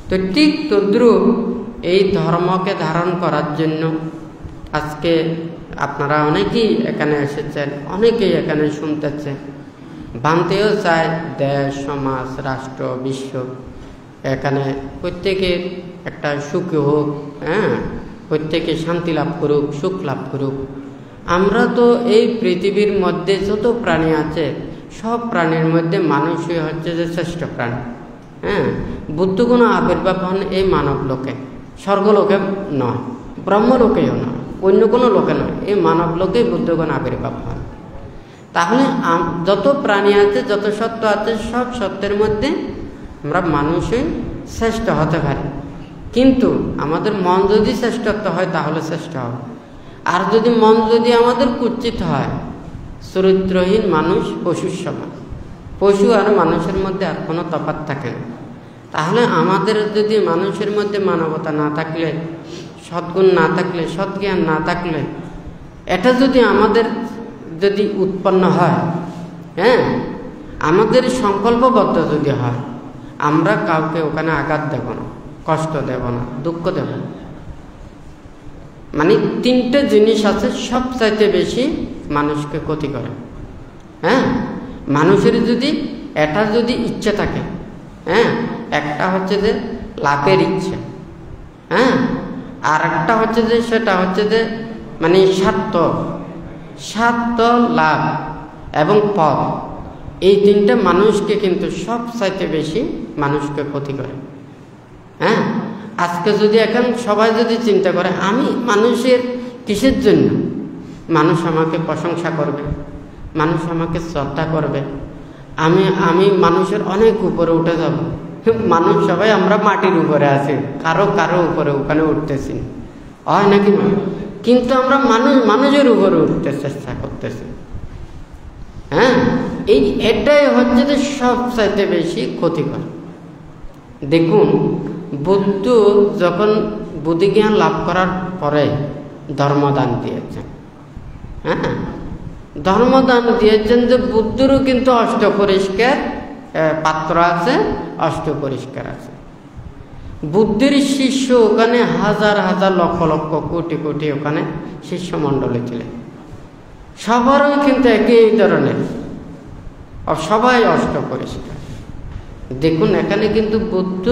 Speaker 1: তো ঠিক তদ্রূপ এই ধর্মকে ধারণ করার জন্য আজকে আপনারা অনেকেই এখানে এসেছেন, অনেকেই এখানে শুনতেছেন, ভাবতেও চায় দেশ, সমাজ, রাষ্ট্র, বিশ্ব এখানে প্রত্যেকের একটা সুখ হোক, হ্যাঁ, প্রত্যেকে শান্তি লাভ করুক, সুখ লাভ করুক। আমরা তো এই পৃথিবীর মধ্যে যত প্রাণী আছে, সব প্রাণীর মধ্যে মানুষই হচ্ছে যে শ্রেষ্ঠ প্রাণী। হ্যাঁ, বুদ্ধগুণ আবির্ভাব হন এই মানব লোকে, স্বর্গলোকে নয়, ব্রহ্মলোকেও নয়, অন্য কোনো লোকে নয়, এই মানব লোকেই বুদ্ধগুণ আবির্ভাব হন। তাহলে যত প্রাণী আছে, যত সত্য আছে, সব সত্যের মধ্যে আমরা মানুষই শ্রেষ্ঠ হতে পারি। কিন্তু আমাদের মন যদি শ্রেষ্ঠত্ব হয় তাহলে শ্রেষ্ঠ হবে। আর যদি মন যদি আমাদের কুচ্ছিত হয়, চরিত্রহীন মানুষ পশুর সমান, পশু আর মানুষের মধ্যে আর কোনো তফাৎ থাকে না। তাহলে আমাদের যদি মানুষের মধ্যে মানবতা না থাকলে, সদ্গুণ না থাকলে, সদ্জ্ঞান না থাকলে, এটা যদি আমাদের যদি উৎপন্ন হয়, হ্যাঁ, আমাদের সংকল্পবদ্ধ যদি হয়, আমরা কাউকে ওখানে আঘাত দেব না, কষ্ট দেব না, দুঃখ দেব না। মানে তিনটে জিনিস আছে সবচাইতে বেশি মানুষকে ক্ষতি করে। হ্যাঁ, মানুষের যদি এটা যদি ইচ্ছে থাকে, হ্যাঁ, একটা হচ্ছে যে লাভের ইচ্ছে, হ্যাঁ, আর একটা হচ্ছে যে সেটা হচ্ছে যে মানে স্বার্থ লাভ এবং পদ, এই তিনটা মানুষকে কিন্তু সব চাইতে বেশি মানুষকে ক্ষতি করে। হ্যাঁ, আজকে যদি এখন সবাই যদি চিন্তা করে আমি মানুষের কিসের জন্য, মানুষ আমাকে প্রশংসা করবে, মানুষ আমাকে শ্রদ্ধা করবে, আমি মানুষের অনেক উপরে উঠে যাব। মানুষ সবাই আমরা মাটির উপরে আছি, কারো উপরে ওখানে উঠতেছি, হয় নাকি না? কিন্তু আমরা মানুষের উপরে উঠতে চেষ্টা করতেছি। হ্যাঁ, এটাই হচ্ছে যে সবচাইতে বেশি ক্ষতিকর। দেখুন, বুদ্ধ যখন বুদ্ধিজ্ঞান লাভ করার পরে ধর্মদান দিয়েছেন। হ্যাঁ, ধর্মদান দিয়েছেন যে বুদ্ধরও কিন্তু অষ্টপরিষ্কার পাত্র আছে, অষ্টপরিষ্কার আছে। বুদ্ধের শিষ্য ওখানে হাজার হাজার লক্ষ লক্ষ কোটি কোটি ওখানে শিষ্যমণ্ডলী ছিলেন, সবারই কিন্তু একই ধরনের, সবাই অষ্টপরিষ্কার। দেখুন, এখানে কিন্তু বুদ্ধ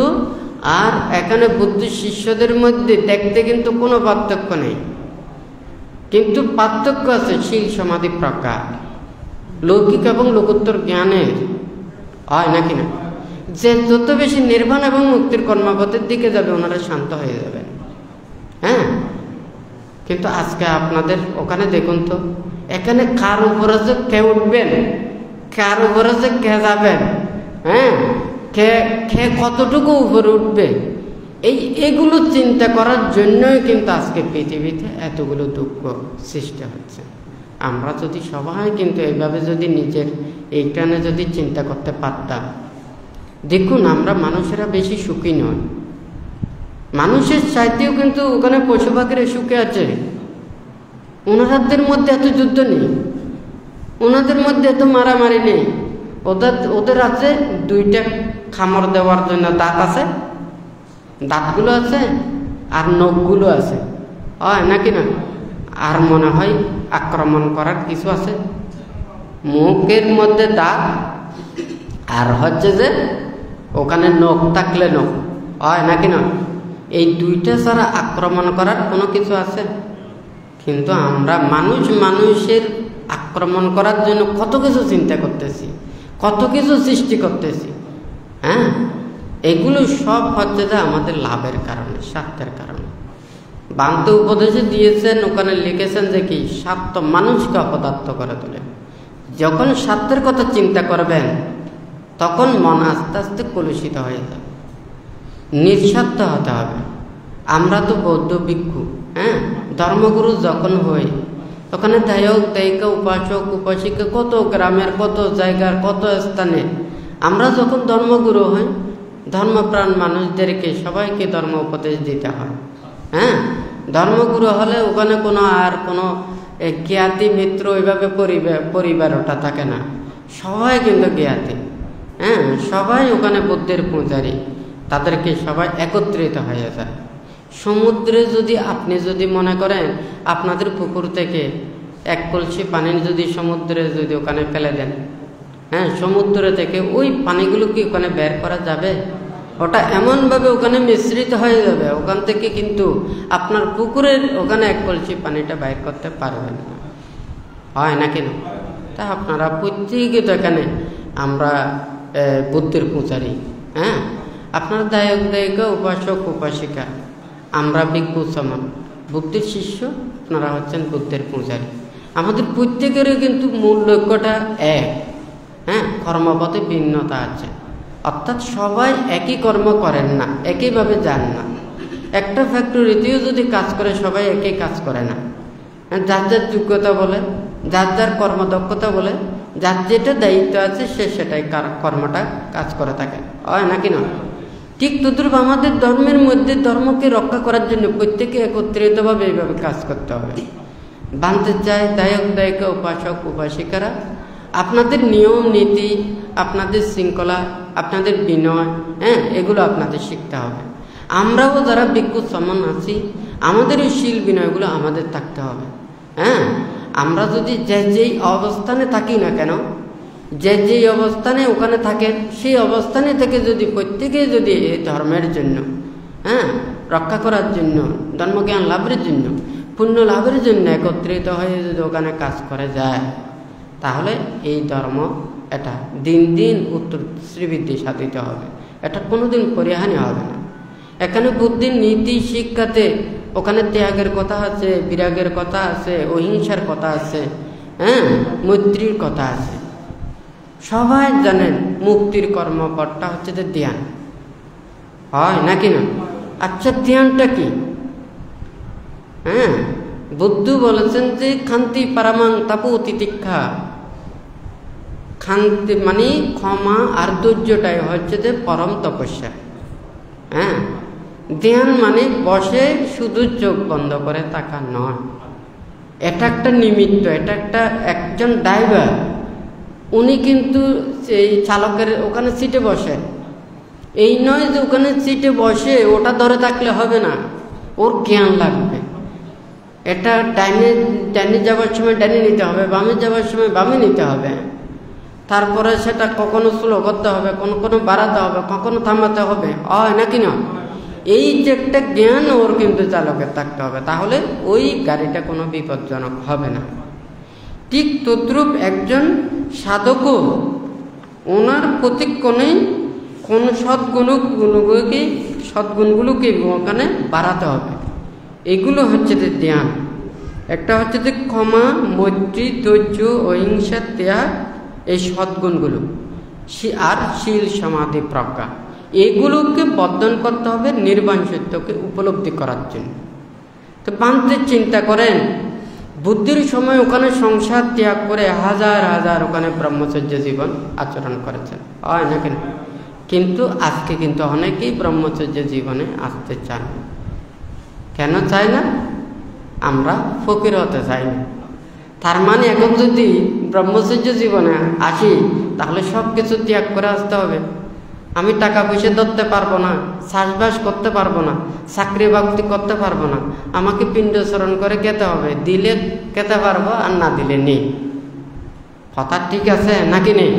Speaker 1: আর এখানে বুদ্ধ শিষ্যদের মধ্যে দেখতে কিন্তু কোনো পার্থক্য নেই, কিন্তু পার্থক্য আছে শীল সমাধি প্রজ্ঞা, লৌকিক এবং লোকোত্তর জ্ঞানের, হয় নাকি না? যে যত বেশি নির্বাণ এবং মুক্তির কর্মপথের দিকে যাবে ওনারা শান্ত হয়ে যাবেন। হ্যাঁ, কিন্তু আজকে আপনাদের ওখানে দেখুন তো, এখানে কার উপরে যে কে উঠবেন, কার উপরে যে কে যাবেন, হ্যাঁ, কে কতটুকু উপরে উঠবে, এগুলো চিন্তা করার জন্যই কিন্তু আজকে পৃথিবীতে এতগুলো দুঃখ সৃষ্টি হচ্ছে। আমরা যদি সবাই কিন্তু এইভাবে যদি নিজের এইখানে যদি চিন্তা করতে পারতাম, দেখুন আমরা মানুষেরা বেশি সুখী নয়, মানুষের চাইতেও কিন্তু ওখানে পশু পাখিরা সুখে আছে। ওনাদের মধ্যে এত যুদ্ধ নেই, ওনাদের মধ্যে এত মারামারি নেই। ওদের আছে দুইটা খামর দেওয়ার জন্য দাঁত আছে, দাঁতগুলো আছে আর নখগুলো আছে, হয় নাকি না? আর মনে হয় আক্রমণ করার কিছু আছে, মুখের মধ্যে দাঁত আর হচ্ছে যে ওখানে নখ থাকলে নখ, হয় নাকি না? এই দুইটা ছাড়া আক্রমণ করার কোনো কিছু আছে? কিন্তু আমরা মানুষের আক্রমণ করার জন্য কত কিছু চিন্তা করতেছি, কত কিছু সৃষ্টি করতেছি। হ্যাঁ, এগুলো সব হচ্ছে যে আমাদের লাভের কারণে, স্বার্থের কারণে। বান্ত উপদেশে দিয়েছেন, ওখানে লিখেছেন যে কি স্বার্থ মানুষকে অপদার্থ করে তোলে। যখন স্বার্থের কথা চিন্তা করবেন তখন মন আস্তে আস্তে কলুষিত হয়ে যাবে, নিঃস্বার্থ হতে হবে। আমরা তো বৌদ্ধ ভিক্ষু, হ্যাঁ, ধর্মগুরু যখন হই ওখানে দায়ক দায়িকা উপাসক উপাসিকা কত গ্রামের কত জায়গার কত স্থানে আমরা যখন ধর্মগুরু হই, ধর্মপ্রাণ মানুষদেরকে সবাইকে ধর্ম উপদেশ দিতে হয়। হ্যাঁ, ধর্মগুরু হলে ওখানে কোনো জ্ঞাতি মিত্র ওইভাবে পরিবার ওটা থাকে না, সবাই কিন্তু জ্ঞাতি। হ্যাঁ, সবাই ওখানে বুদ্ধের পূজারী, তাদেরকে সবাই একত্রিত হয়ে যায়। সমুদ্রে আপনি যদি মনে করেন আপনাদের পুকুর থেকে এক কলসি পানি যদি সমুদ্রে যদি ওখানে ফেলে দেন, হ্যাঁ, সমুদ্র থেকে ওই পানিগুলো কি ওখানে বের করা যাবে? ওটা এমনভাবে ওখানে মিশ্রিত হয়ে যাবে, ওখান থেকে কিন্তু আপনার পুকুরের ওখানে এক কলসি পানিটা বাইর করতে পারবেন না, হয় না কেন? তা আপনারা প্রত্যেকে তো এখানে আমরা বুদ্ধের পূজারী। হ্যাঁ, আপনার দায়ক দায়িকা উপাসক উপাসিকা, আমরা ভিক্ষু সমান, বুদ্ধের শিষ্য, আপনারা হচ্ছেন বুদ্ধের পূজারী। আমাদের প্রত্যেকেরই কিন্তু মূল লক্ষ্যটা এক। হ্যাঁ, কর্মপথে ভিন্নতা আছে, অর্থাৎ সবাই একই কর্ম করেন না, একইভাবে যান না। একটা ফ্যাক্টরিতেও যদি কাজ করে সবাই একই কাজ করে না, যার যার যোগ্যতা বলে, যার যার কর্মদক্ষতা বলে, যার যেটা দায়িত্ব আছে সে সেটাই কর্মটা কাজ করে থাকে, হয় নাকি না? ঠিক তদ্রূপ আমাদের ধর্মের মধ্যে ধর্মকে রক্ষা করার জন্য প্রত্যেকে একত্রিতভাবে এইভাবে কাজ করতে হবে। বানতে চাই দায়ক দায়িকা উপাসক উপাসিকারা, আপনাদের নিয়ম নীতি, আপনাদের শৃঙ্খলা, আপনাদের বিনয়, হ্যাঁ, এগুলো আপনাদের শিখতে হবে। আমরাও যারা ভিক্ষু সমান আছি, আমাদের এই শীল বিনয়গুলো আমাদের থাকতে হবে। হ্যাঁ, আমরা যদি যেই অবস্থানে থাকি না কেন, যেই অবস্থানে ওখানে থাকেন, সেই অবস্থানে থেকে যদি প্রত্যেকে যদি এই ধর্মের জন্য, হ্যাঁ, রক্ষা করার জন্য, ধর্মজ্ঞান লাভের জন্য, পুণ্য লাভের জন্য একত্রিত হয়ে যদি ওখানে কাজ করে যায়, তাহলে এই ধর্ম এটা দিন দিন উত্তর শ্রীবৃদ্ধি সাধিত হবে, এটা কোনোদিন পরিহানি হবে না। এখানে বুদ্ধির নীতি শিক্ষাতে ওখানে ত্যাগের কথা আছে, বিরাগের কথা আছে, অহিংসার কথা আছে, হ্যাঁ, মৈত্রীর কথা আছে। সবাই জানেন মুক্তির কর্মপথটা হচ্ছে যে ধ্যান, হয় নাকি না? আচ্ছা, ধ্যানটা কি? হ্যাঁ, বুদ্ধ বলেছেন যে খান্তি পারামাং তাপু তিতিক্ষা। খান্তি মানে ক্ষমা আর ধৈর্যটাই হচ্ছে যে পরম তপস্যা। হ্যাঁ, ধ্যান মানে বসে শুধু চোখ বন্ধ করে থাকা নয়, এটা একটা নিমিত্ত, এটা একজন ড্রাইভার, উনি কিন্তু এই চালকের ওখানে সিটে বসে। এই নয় যে ওখানে সিটে বসে ওটা ধরে থাকলে হবে না, ওর জ্ঞান লাগবে। এটা ডাইনে যাওয়ার সময় ডাইনে নিতে হবে, বামে যাওয়ার সময় বামে নিতে হবে। তারপরে সেটা কখনো স্লো করতে হবে, কখনো বাড়াতে হবে, কখনো থামাতে হবে, হয় নাকি না? এই যে একটা জ্ঞান ওর কিন্তু চালকের থাকতে হবে, তাহলে ওই গাড়িটা কোনো বিপজ্জনক হবে না। ঠিক তদ্রূপ একজন সাধকও ওনার প্রতিক্ষণে কোন সদ্গুণগুলোকে ওখানে বাড়াতে হবে। এগুলো হচ্ছে যে ধ্যান। একটা হচ্ছে যে ক্ষমা, মৈত্রী, ধৈর্য, অহিংসা, ত্যাগ, এই সদ্গুণগুলো, আর শীল, সমাধি, প্রজ্ঞা, এগুলোকে বর্ধন করতে হবে নির্বাণ সত্যকে উপলব্ধি করার জন্য। তো বান্ধে চিন্তা করেন, বুদ্ধির সময় ওখানে সংসার ত্যাগ করে হাজার হাজার ওখানে ব্রহ্মচর্য জীবন আচরণ করেছেন, হয় না কেন? কিন্তু আজকে কিন্তু অনেকেই ব্রহ্মচর্য জীবনে আসতে চান। কেন চাই না? আমরা ফকির হতে চাই না। তার মানে এখন যদি ব্রহ্মচর্য জীবনে আসি তাহলে সব কিছু ত্যাগ করে আসতে হবে। আমি টাকা পয়সা ধরতে পারবো না, চাষবাস করতে পারবো না, চাকরি বাকরি করতে পারবো না, আমাকে পিণ্ড স্মরণ করে খেতে হবে, দিলে খেতে পারবো আর না দিলে নেই। কথা ঠিক আছে নাকি নেই?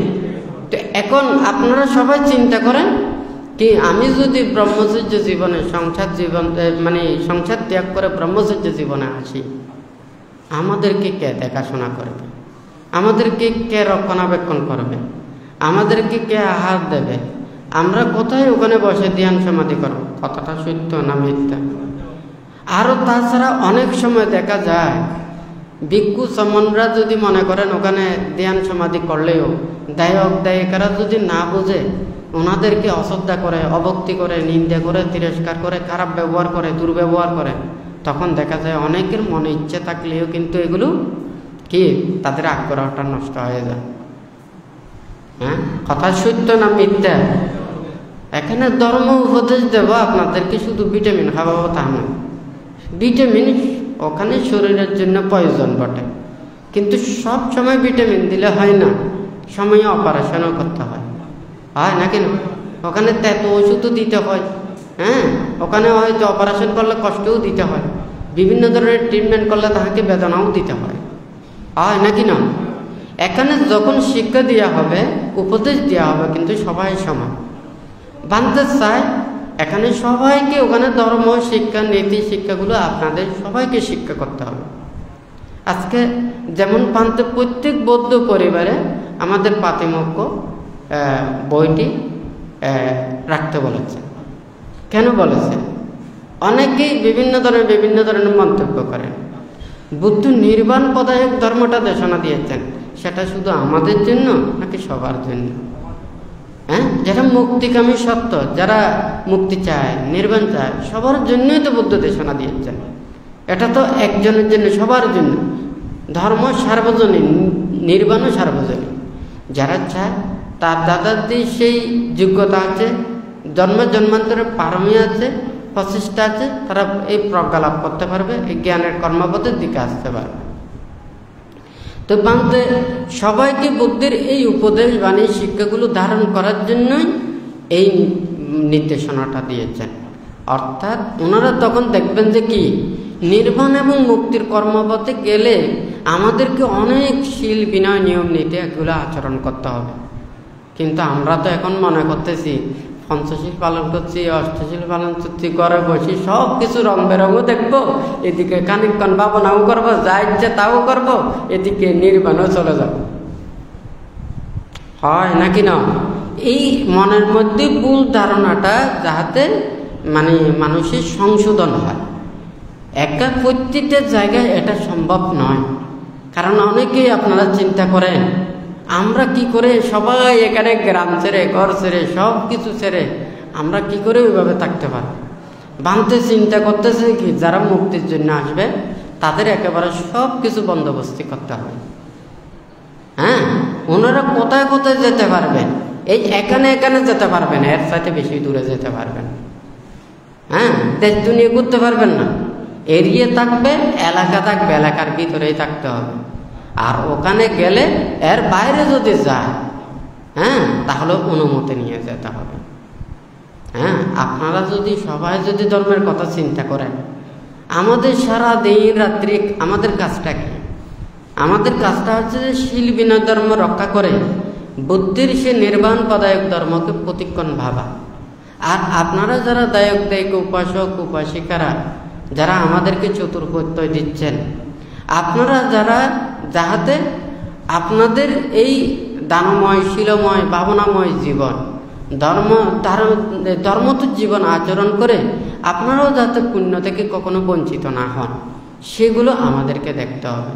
Speaker 1: তো এখন আপনারা সবাই চিন্তা করেন কি, আমি যদি ব্রহ্মচর্য জীবনে সংসার ত্যাগ করে ব্রহ্মচর্য জীবনে আসি, আমাদেরকে কে দেখাশোনা করবে? আমাদেরকে কে রক্ষণাবেক্ষণ করবে? আমাদেরকে কে আহার দেবে? আমরা কোথায় ওখানে বসে ধ্যান সমাধি করব? কথাটা সত্য না মিথ্যা? আরও তাছাড়া অনেক সময় দেখা যায় ভিক্ষু সমনরা যদি মনে করেন ওখানে ধ্যান সমাধি করলেও দায়ক দায়িকারা যদি না বোঝে, ওনাদেরকে অশ্রদ্ধা করে, অভক্তি করে, নিন্দা করে, তিরস্কার করে, খারাপ ব্যবহার করে, দুর্ব্যবহার করে, তখন দেখা যায় অনেকের মনে ইচ্ছে থাকলেও কিন্তু এগুলো কি তাদের আগ্রহটা নষ্ট হয়ে যায়। হ্যাঁ, কথা সত্য না মিথ্যা? এখানে ধর্ম উপদেশ দেব আপনাদেরকে, শুধু ভিটামিন খাওয়াবো তা না। ভিটামিন ওখানে শরীরের জন্য প্রয়োজন বটে, কিন্তু সব সময় ভিটামিন দিলে হয় না, সময়ে অপারেশনও করতে হয়, হয় না কেন? ওখানে তেতো ওষুধও দিতে হয়। হ্যাঁ, ওখানে হয়তো অপারেশন করলে কষ্টও দিতে হয়, বিভিন্ন ধরনের ট্রিটমেন্ট করলে তাহাকে বেদনাও দিতে হয়, হয় নাকি না? এখানে যখন শিক্ষা দেওয়া হবে, উপদেশ দেওয়া হবে, কিন্তু সবাই সমান। বানতে চায় এখানে সবাইকে, ওখানে ধর্ম শিক্ষা, নীতি শিক্ষাগুলো আপনাদের সবাইকে শিক্ষা করতে হবে। আজকে যেমন পান্তে প্রত্যেক বৌদ্ধ পরিবারে আমাদের পাতিমক্য বইটি রাখতে বলেছে। কেন বলেছে? অনেকেই বিভিন্ন ধরনের মন্তব্য করেন। বুদ্ধ নির্বাণ পদায়ক ধর্মটা দেশনা দিয়েছেন, সেটা শুধু আমাদের জন্য নাকি সবার জন্য? হ্যাঁ, যারা মুক্তিকামী সত্য, যারা মুক্তি চায়, নির্বাণ চায়, সবার জন্যই তো বুদ্ধ দেশনা দিয়েছেন। এটা তো একজনের জন্য, সবার জন্য। ধর্ম সার্বজনীন, নির্বাণও সার্বজনীন। যারা চায়, তার দাদাদের সেই যোগ্যতা আছে, জন্মান্তরের পারমি আছে, প্রচেষ্টা আছে, তারা এই প্রজ্ঞা লাভ করতে পারবে, এই জ্ঞানের কর্মপথের দিকে আসতে পারবে। তো বান্ধে সবাইকে বুদ্ধের এই উপদেশ বাণী শিক্ষাগুলো ধারণ করার জন্যই এই নির্দেশনাটা দিয়েছেন। অর্থাৎ ওনারা তখন দেখবেন যে কি, নির্বাণ এবং মুক্তির কর্মপথে গেলে আমাদেরকে অনেক শীল, বিনয়, নিয়ম নীতি এগুলো আচরণ করতে হবে। কিন্তু আমরা তো এখন মনে করতেছি পঞ্চশীল পালন করছি, অষ্টশীল পালন করছি, ঘরে বসি সব কিছু রং বেরঙও দেখবো, এদিকে খানিকক্ষণ ভাবনাও করবো, যা ইচ্ছে তাও করবো, এদিকে নির্বাণও চলে যাব। হয় নাকি না? এই মনের মধ্যে ভুল ধারণাটা যাহাতে মানে মানুষের সংশোধন হয়। একা প্রত্যেকটা জায়গায় এটা সম্ভব নয়। কারণ অনেকেই আপনারা চিন্তা করেন আমরা কি করে সবাই এখানে গ্রাম ছেড়ে ঘর ছেড়ে সব কিছু ছেড়ে আমরা কি করে ওইভাবে থাকতে পারি। বানতে চিন্তা করতেছে কি যারা মুক্তির জন্য আসবে তাদের একেবারে সব কিছু বন্দোবস্তি করতে হবে। হ্যাঁ, ওনারা কোথায় কোথায় যেতে পারবেন, এই এখানে এখানে যেতে পারবেন, এর সাথে বেশি দূরে যেতে পারবেন। হ্যাঁ, দেশ দুনিয়া করতে পারবেন না। এরিয়া থাকবে, এলাকা থাকবে, এলাকার ভিতরেই থাকতে হবে। আর ওখানে গেলে এর বাইরে যদি যায়, হ্যাঁ, তাহলে অনুমতি নিয়ে যেতে হবে। হ্যাঁ, আপনারা যদি সবাই যদি ধর্মের কথা চিন্তা করেন, আমাদের সারা দিন রাত্রি আমাদের কাজটা কি? আমাদের কাজটা হচ্ছে যে শীল বিনয় ধর্ম রক্ষা করে বুদ্ধির সে নির্বাণ পদায়ক ধর্মকে প্রতিক্ষণ ভাবা। আর আপনারা যারা দায়ক দায়িক উপাসক উপাসিকারা যারা আমাদেরকে চতুর্পত্যয় দিচ্ছেন, আপনারা যারা যাহাতে আপনাদের এই দানময় শিলময় ভাবনাময় জীবন ধর্মত জীবন আচরণ করে আপনারাও যাতে পুণ্য থেকে কখনো বঞ্চিত না হন, সেগুলো আমাদেরকে দেখতে হবে।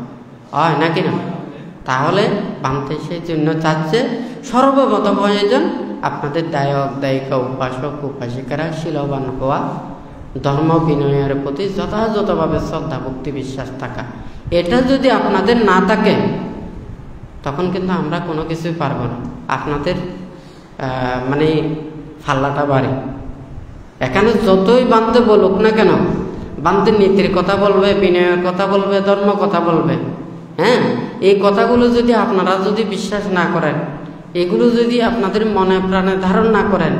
Speaker 1: হয় নাকি না? তাহলে বানতে সেই জন্য চাচ্ছে সর্বপ্রথম প্রয়োজন আপনাদের দায়ক দায়িকা উপাসক উপাসিকারা শিলবান হওয়া, ধর্ম বিনয়ের প্রতি যথাযথভাবে শ্রদ্ধা ভক্তি বিশ্বাস থাকা। এটা যদি আপনাদের না থাকে তখন কিন্তু আমরা কোনো কিছুই পারবো না। আপনাদের মানে ফাল্লাটা বাড়ে। এখানে যতই বানতে বলুক না কেন, বানতে নীতির কথা বলবে, বিনয়ের কথা বলবে, ধর্ম কথা বলবে। হ্যাঁ, এই কথাগুলো যদি আপনারা যদি বিশ্বাস না করেন, এগুলো যদি আপনাদের মনে প্রাণে ধারণ না করেন,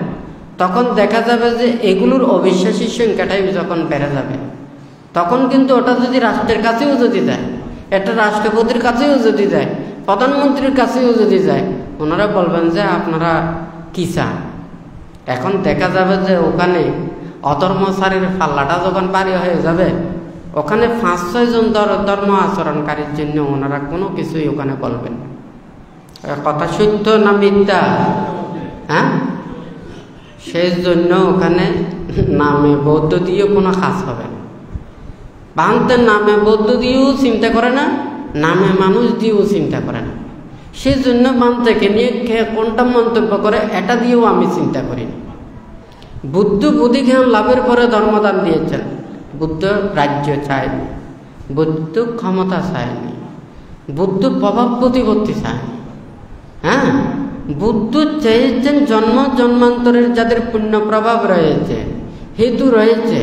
Speaker 1: তখন দেখা যাবে যে এগুলোর অবিশ্বাসীর সংখ্যাটাই যখন বেড়ে যাবে, তখন কিন্তু ওটা যদি রাষ্ট্রের কাছেও যদি যায়, একটা রাষ্ট্রপতির কাছেও যদি যায়, প্রধানমন্ত্রীর কাছেও যদি যায়, ওনারা বলবেন যে আপনারা কি চান। এখন দেখা যাবে যে ওখানে অধর্মচারীর পাল্লাটা যখন পারি হয়ে যাবে, ওখানে 5-6 জন ধর্ম আচরণকারীর জন্য ওনারা কোনো কিছুই ওখানে বলবেন। কথা সত্য না মিথ্যা? হ্যাঁ, সেই জন্য ওখানে নামে বৌদ্ধ দিয়েও কোনো কাজ হবে না। বান্তের নামে বৌদ্ধ দিয়েও চিন্তা করে না, নামে মানুষ দিয়েও চিন্তা করে না। সেই জন্য বান্তেকে নিয়ে কোনটা মন্তব্য করে এটা দিয়েও আমি চিন্তা করি না। বুদ্ধ বুদ্ধি জ্ঞান লাভের পরে ধর্মদান দিয়েছেন। বুদ্ধ রাজ্য চায়নি, বুদ্ধ ক্ষমতা চায়নি, বুদ্ধ প্রভাব প্রতিপত্তি চায়নি। হ্যাঁ, বুদ্ধ চেয়েছেন জন্ম জন্মান্তরের যাদের পুণ্য প্রভাব রয়েছে, হেতু রয়েছে,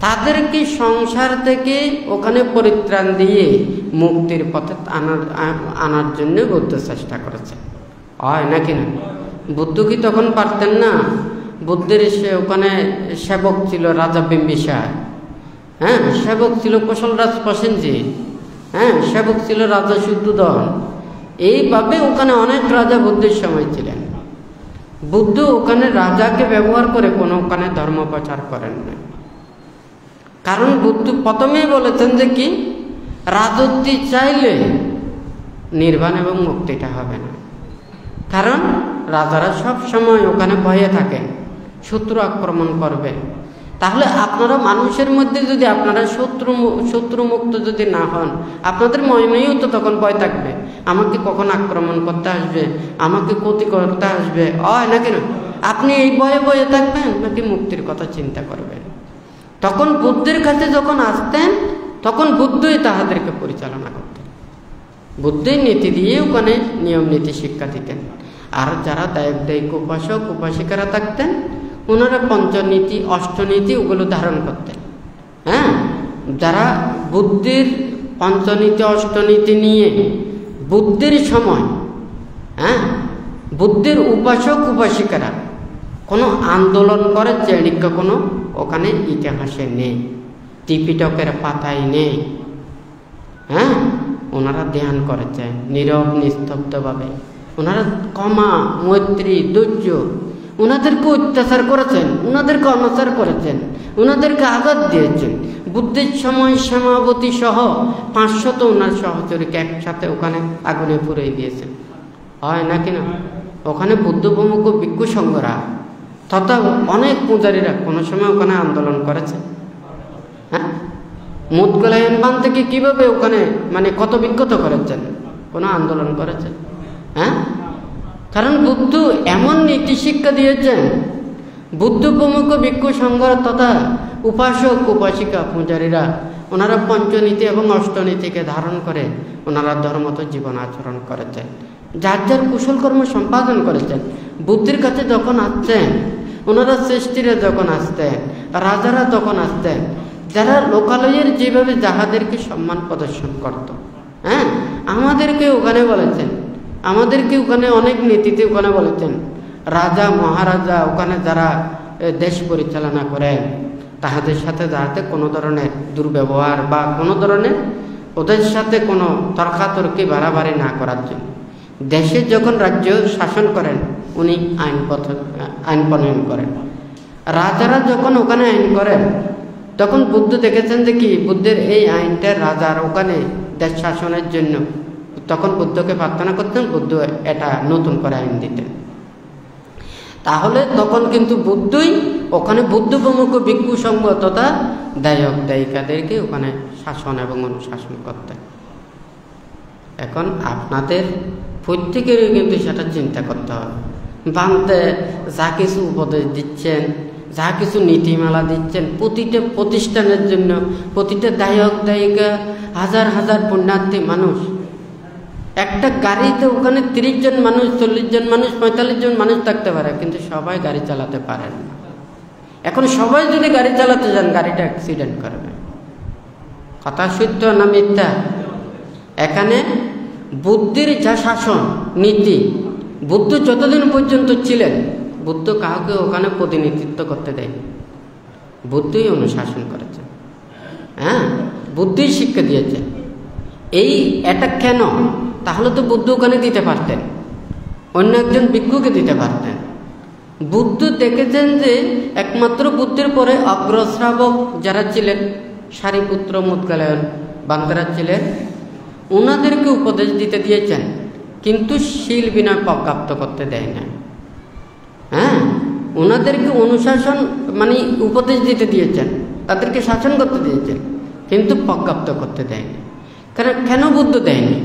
Speaker 1: তাদেরকে সংসার থেকে ওখানে পরিত্রাণ দিয়ে মুক্তির পথে আনার জন্য বুদ্ধ চেষ্টা করেছে। হয় নাকি না? বুদ্ধ কি তখন পারতেন না? বুদ্ধের ওখানে সেবক ছিল রাজা বিম্বিসার। হ্যাঁ, সেবক ছিল কৌশলরাজ প্রসেনজিৎ। হ্যাঁ, সেবক ছিল রাজা শুদ্ধোধন। এইভাবে ওখানে অনেক রাজা বুদ্ধের সময় ছিলেন। বুদ্ধ ওখানে রাজাকে ব্যবহার করে কোনো ওখানে ধর্ম প্রচার করেন না। কারণ বুদ্ধ প্রথমেই বলেছেন যে কি, রাজত্ব চাইলে নির্বাণ এবং মুক্তিটা হবে না। কারণ রাজারা সব সময় ওখানে ভয়ে থাকে, শত্রু আক্রমণ করবে। তাহলে আপনারা মানুষের মধ্যে যদি আপনারা শত্রুমুক্ত যদি না হন, আপনাদের মনেও তো তখন ভয় থাকবে, আমাকে কখন আক্রমণ করতে আসবে, আমাকে ক্ষতি করতে আসবে। হয় নাকি না? আপনি এই ভয়ে ভয়ে থাকবেন নাকি মুক্তির কথা চিন্তা করবেন? তখন বুদ্ধের কাছে যখন আসতেন, তখন বুদ্ধই তাহাদেরকে পরিচালনা করতেন। বুদ্ধই নীতি দিয়ে ওখানে নিয়ম নীতি শিক্ষা দিতেন। আর যারা দায়ক দায়িক উপাসক উপাসিকারা থাকতেন, ওনারা পঞ্চনীতি অষ্টনীতি ওগুলো ধারণ করতেন। হ্যাঁ, যারা বুদ্ধির পঞ্চনীতি অষ্টনীতি নিয়ে বুদ্ধির সময়, হ্যাঁ, বুদ্ধির উপাসক উপাসিকারা কোনো আন্দোলন করে চেনিক কোনো ওখানে ইতিহাসে নেই, ত্রিপিটকের পাতায় নেই। হ্যাঁ, ওনারা ধ্যান করেছেন নীরব নিস্তব্ধভাবে। ওনারা ক্ষমা মৈত্রী ধৈর্য, ওনাদেরকে অত্যাচার করেছেন, ওনাদেরকে অনাচার করেছেন, ওনাদেরকে আঘাত দিয়েছেন। বুদ্ধের সময় শ্যামাবতী সহ 500 ওনার সহচরীকে একসাথে ওখানে আগুনে পুড়িয়ে দিয়েছেন। হয় নাকি না? ওখানে বুদ্ধ প্রমুখ ভিক্ষু সংঘরা তথা অনেক পূজারীরা কোনো সময় ওখানে আন্দোলন করেছে? হ্যাঁ, মুদগলায়নবান থেকে কিভাবে ওখানে মানে কত বিক্ষত করেছেন? কোনো আন্দোলন করেছেন? হ্যাঁ, কারণ বুদ্ধ এমন নীতি শিক্ষা দিয়েছেন, বুদ্ধ প্রমুখ ভিক্ষু সংঘ তথা উপাসক উপাসিকা পূজারীরা ওনারা পঞ্চনীতি এবং অষ্টনীতিকে ধারণ করে ওনারা ধর্মত জীবন আচরণ করেছেন, যার যার কুশল কর্ম সম্পাদন করেছেন। বুদ্ধির কাছে যখন আসছেন, ওনারা শ্রেষ্ঠীরা যখন আসতেন, রাজারা তখন আসতেন, যারা লোকালয়ের যেভাবে যাহাদেরকে সম্মান প্রদর্শন করত, হ্যাঁ, আমাদেরকে ওখানে বলেছেন, আমাদেরকে ওখানে অনেক নীতিতে ওখানে বলেছেন, রাজা মহারাজা ওখানে যারা দেশ পরিচালনা করেন তাহাদের সাথে যাতে কোনো ধরনের দুর্ব্যবহার বা কোনো ধরনের ওদের সাথে কোনো তর্কাতর্কি বাড়াবাড়ি না করার জন্য দেশে যখন রাজ্য শাসন করেন উনি আইন প্রণয়ন করেন। রাজারা যখন ওখানে আইন করেন তখন বুদ্ধ দেখেছেন যে কি বুদ্ধের এই আইনটা রাজার ওখানে দেশ শাসনের জন্য, তখন বুদ্ধকে প্রার্থনা করতেন, বুদ্ধ এটা নতুন করে আইন দিতেন। তাহলে তখন কিন্তু বুদ্ধই ওখানে বুদ্ধ প্রমুখ ভিক্ষু সংঘ তথা দায়ক দায়িকাদেরকে ওখানে শাসন এবং অনুশাসন করতেন। এখন আপনাদের প্রত্যেকেরই কিন্তু সেটা চিন্তা করতে হবে। বাংলাতে যা কিছু উপদেশ দিচ্ছেন, যা কিছু নীতিমালা দিচ্ছেন, প্রতিটা প্রতিষ্ঠানের জন্য প্রতিটা দায়ক দায়িকা, হাজার হাজার পুণ্যার্থী মানুষ, একটা গাড়িতে ওখানে 30 জন মানুষ, 40 জন মানুষ, 45 জন মানুষ থাকতে পারে, কিন্তু সবাই গাড়ি চালাতে পারেন না। এখন সবাই যদি গাড়ি চালাতে যান গাড়িটা অ্যাক্সিডেন্ট করবে। কথা সত্য না মিথ্যা? এখানে বুদ্ধির যা শাসন নীতি, বুদ্ধ যতদিন পর্যন্ত ছিলেন বুদ্ধ কাউকে ওখানে প্রতিনিধিত্ব করতে দেয়নি, বুদ্ধই অনুশাসন করেছেন। হ্যাঁ, বুদ্ধই শিক্ষা দিয়েছেন। এটা কেন? তাহলে তো বুদ্ধ ওখানে দিতে পারতেন, অন্য একজন ভিক্ষুকে দিতে পারতেন। বুদ্ধ দেখেছেন যে একমাত্র বুদ্ধের পরে অগ্রশ্রাবক যারা ছিলেন, সারিপুত্র মুদগলায়ন বান্দারা ছিলেন, ওনাদেরকে উপদেশ দিতে দিয়েছেন, কিন্তু শীল বিনয় প্রজ্ঞাপ্ত করতে দেয় না। হ্যাঁ, ওনাদেরকে অনুশাসন মানে উপদেশ দিতে দিয়েছেন, তাদেরকে শাসন করতে দিয়েছেন, কিন্তু প্রজ্ঞাপ্ত করতে দেয়নি। কারণ কেন বুদ্ধ দেয়নি?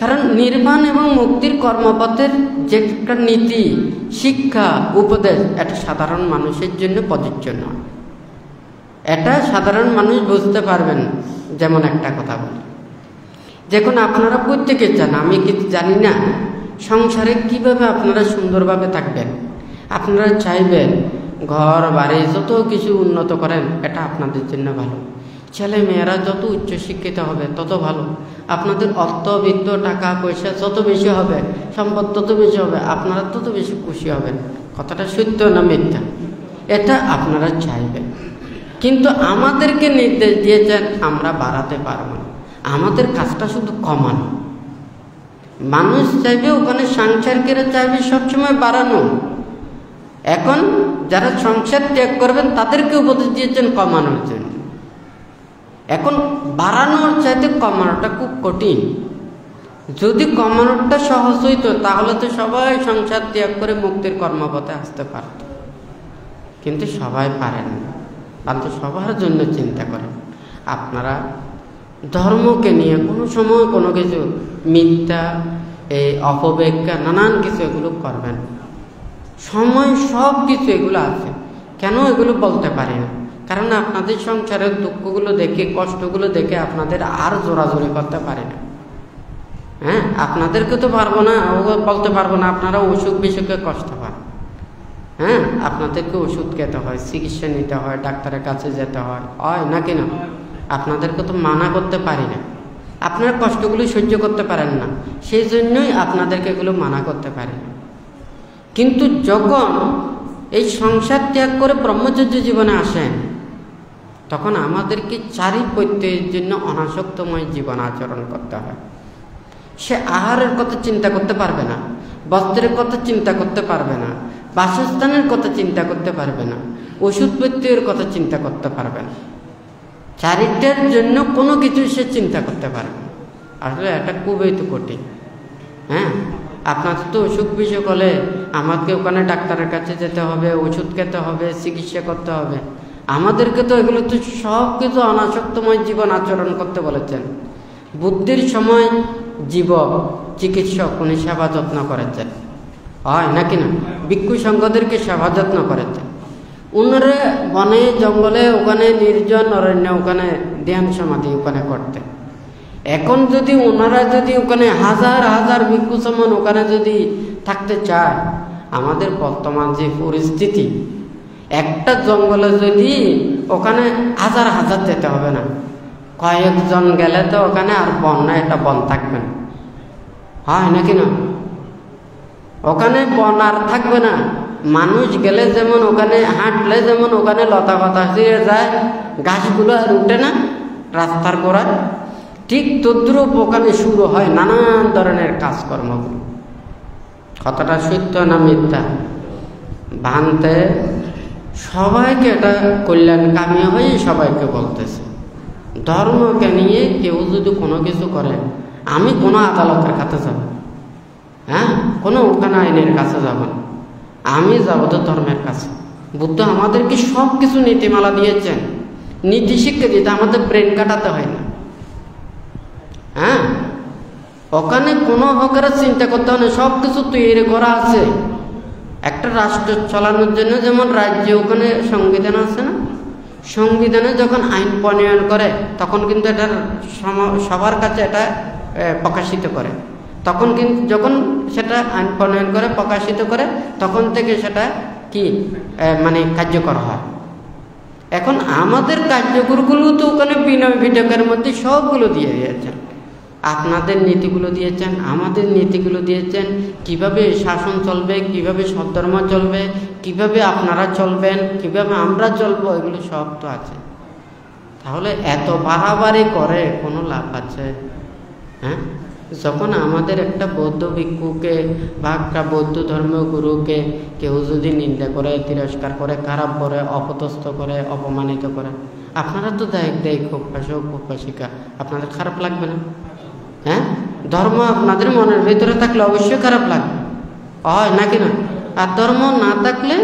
Speaker 1: কারণ নির্বাণ এবং মুক্তির কর্মপথের যে একটা নীতি শিক্ষা উপদেশ এটা সাধারণ মানুষের জন্য প্রযোজ্য নয়। এটা সাধারণ মানুষ বুঝতে পারবেন। যেমন একটা কথা বলি, যখন আপনারা প্রত্যেকে চান, আমি কিছু জানি না সংসারে কিভাবে আপনারা সুন্দরভাবে থাকবেন, আপনারা চাইবেন ঘর বাড়ি যত কিছু উন্নত করেন, এটা আপনাদের জন্য ভালো। ছেলে মেয়েরা যত উচ্চশিক্ষিত হবে তত ভালো, আপনাদের অর্থবিত্ত টাকা পয়সা যত বেশি হবে, সম্পদ তত বেশি হবে, আপনারা তত বেশি খুশি হবেন। কথাটা সত্য না মিথ্যা? এটা আপনারা চাইবেন, কিন্তু আমাদেরকে নির্দেশ দিয়েছেন আমরা বাড়াতে পারব না, আমাদের কাজটা শুধু কমানো। মানুষ চাইবে ওখানে সাংসারিকেরা চাইবে সবসময় বাড়ানো। এখন যারা সংসার ত্যাগ করবেন তাদেরকে উপদেশ দিয়েছেন কমানোর জন্য। এখন বাড়ানোর চাইতে কমানোটা খুব কঠিন। যদি কমানোটা সহজ হইতো তাহলে তো সবাই সংসার ত্যাগ করে মুক্তির কর্মপথে আসতে পারত, কিন্তু সবাই পারেন না। কিন্তু সবার জন্য চিন্তা করেন। আপনারা ধর্মকে নিয়ে কোনো সময় কোনো কিছু মিথ্যা, এই অপব্যাখ্যা, নানান কিছু এগুলো করবেন। সময় সব কিছু এগুলো আছে, কেন এগুলো বলতে পারি না? কারণ আপনাদের সংসারের দুঃখগুলো দেখে, কষ্টগুলো দেখে আপনাদের আর জোরাজোরি করতে পারে না। হ্যাঁ, আপনাদেরকে তো পারবো না, বলতে পারবো না আপনারা অসুখ বিসুখে কষ্ট পান। হ্যাঁ, আপনাদেরকে ওষুধ খেতে হয়, চিকিৎসা নিতে হয়, ডাক্তারের কাছে যেতে হয় নাকি না? আপনাদেরকে তো মানা করতে পারি না, আপনারা কষ্টগুলো সহ্য করতে পারেন না, সেই জন্যই আপনাদেরকে এগুলো মানা করতে পারি না। কিন্তু যখন এই সংসার ত্যাগ করে ব্রহ্মচর্য জীবনে আসেন, তখন আমাদেরকে চারি প্রত্যয়ের জন্য অনাসক্তময় জীবন আচরণ করতে হয়। সে আহারের কথা চিন্তা করতে পারবে না, বস্ত্রের কথা চিন্তা করতে পারবে না, বাসস্থানের কথা চিন্তা করতে পারবে না, ওষুধ প্রত্যয়ের কথা চিন্তা করতে পারবে না, চারিটার জন্য কোনো কিছু সে চিন্তা করতে পারবে না। আসলে এটা খুবই তো কঠিন। হ্যাঁ, আপনাদের তো অসুখ বিসুখ হলে আমাকে ওখানে ডাক্তারের কাছে যেতে হবে, ওষুধ খেতে হবে, চিকিৎসা করতে হবে। আমাদেরকে তো এগুলো তো সব কিছু অনাসক্তময় জীবন আচরণ করতে বলেছেন। বুদ্ধির সময় জীবক চিকিৎসক উনি সেবা যত্ন করেছেন, হয় নাকি না? ভিক্ষু সংঘদেরকে সেবা যত্ন করেছেন। উনারা বনে জঙ্গলে ওখানে নির্জন অরণ্য ওখানে ধ্যান সমাধি ওখানে করতেন। এখন যদি ওনারা যদি ওখানে হাজার হাজার ভিক্ষু সমান ওখানে যদি থাকতে চায়, আমাদের বর্তমান যে পরিস্থিতি, একটা জঙ্গলে যদি ওখানে হাজার হাজার যেতে হবে না, কয়েকজন গেলে তো ওখানে আর বন না, একটা বন থাকবে না, হয় নাকি না? ওখানে বন আর থাকবে না। মানুষ গেলে যেমন ওখানে হাঁটলে যেমন ওখানে লতা পাতা দিয়ে যায়, গাছগুলো আর উঠে না রাস্তার গোড়ায়, ঠিক তদ্রুপ ওখানে শুরু হয় নানান ধরনের কাজকর্মগুলো। কথাটা সত্য না মিথ্যা? ভানতে সবাইকে এটা কল্যাণকামী হয়ে সবাইকে বলতেছে। ধর্মকে নিয়ে কেউ যদি কোনো কিছু করে, আমি কোনো আদালতের কাছে যাব, হ্যাঁ, কোনো ওখানে আইনের কাছে যাব না, আমি যাব তো ধর্মের কাছে। বুদ্ধ আমাদেরকে সব কিছু নীতিমালা দিয়েছেন, নীতি শিক্ষা দিতে আমাদের ব্রেন কাটাতে হয় না। হ্যাঁ, ওখানে কোনো হকারের চিন্তা করতে হয় না, সব কিছু তৈরি করা আছে। একটা রাষ্ট্র চালানোর জন্য যেমন রাজ্যে ওখানে সংবিধান আছে না, সংবিধানে যখন আইন প্রণয়ন করে তখন কিন্তু এটার সবার কাছে এটা প্রকাশিত করে। তখন কিন্তু যখন সেটা আইন প্রণয়ন করে প্রকাশিত করে তখন থেকে সেটা কি মানে কার্যকর হয়। এখন আমাদের কার্যকরগুলো তো ওখানে বিনয় বিটকের মধ্যে সবগুলো দিয়ে দিয়েছেন। আপনাদের নীতিগুলো দিয়েছেন, আমাদের নীতিগুলো দিয়েছেন, কিভাবে শাসন চলবে, কিভাবে সদ্ধর্ম চলবে, কিভাবে আপনারা চলবেন, কিভাবে আমরা চলবো, এগুলো সব তো আছে। তাহলে এত বাড়াবাড়ি করে কোনো লাভ আছে? হ্যাঁ, যখন আমাদের একটা বৌদ্ধ ভিক্ষুকে বা একটা বৌদ্ধ ধর্মগুরুকে কেউ যদি নিন্দা করে, তিরস্কার করে, খারাপ করে, অপদস্থ করে, অপমানিত করে, আপনারা তো দেয় খুব উপাসিকা, আপনাদের খারাপ লাগবে না? হ্যাঁ, ধর্ম আপনাদের মনের ভিতরে থাকলে অবশ্যই খারাপ লাগবে, হয় নাকি না? আর ধর্ম না থাকলে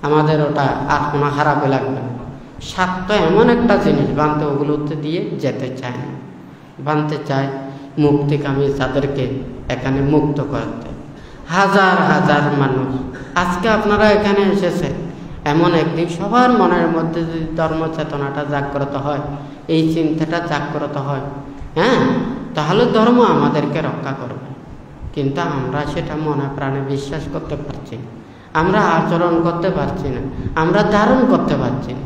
Speaker 1: আমাদের ওটা আর কোনো খারাপই লাগবে না। স্বার্থ এমন একটা জিনিস, বানতে ওগুলোতে দিয়ে যেতে চায় না, বানতে চায় মুক্তিকামী যাদেরকে এখানে মুক্ত করতে। হাজার হাজার মানুষ আজকে আপনারা এখানে এসেছে, এমন একদিন সবার মনের মধ্যে যদি ধর্ম চেতনাটা জাগ্রত হয়, এই চিন্তাটা জাগ্রত হয়, হ্যাঁ, তাহলে ধর্ম আমাদেরকে রক্ষা করবে। কিন্তু আমরা সেটা মনে প্রাণে বিশ্বাস করতে পারছি না, আমরা আচরণ করতে পারছি না, আমরা ধারণ করতে পারছি না।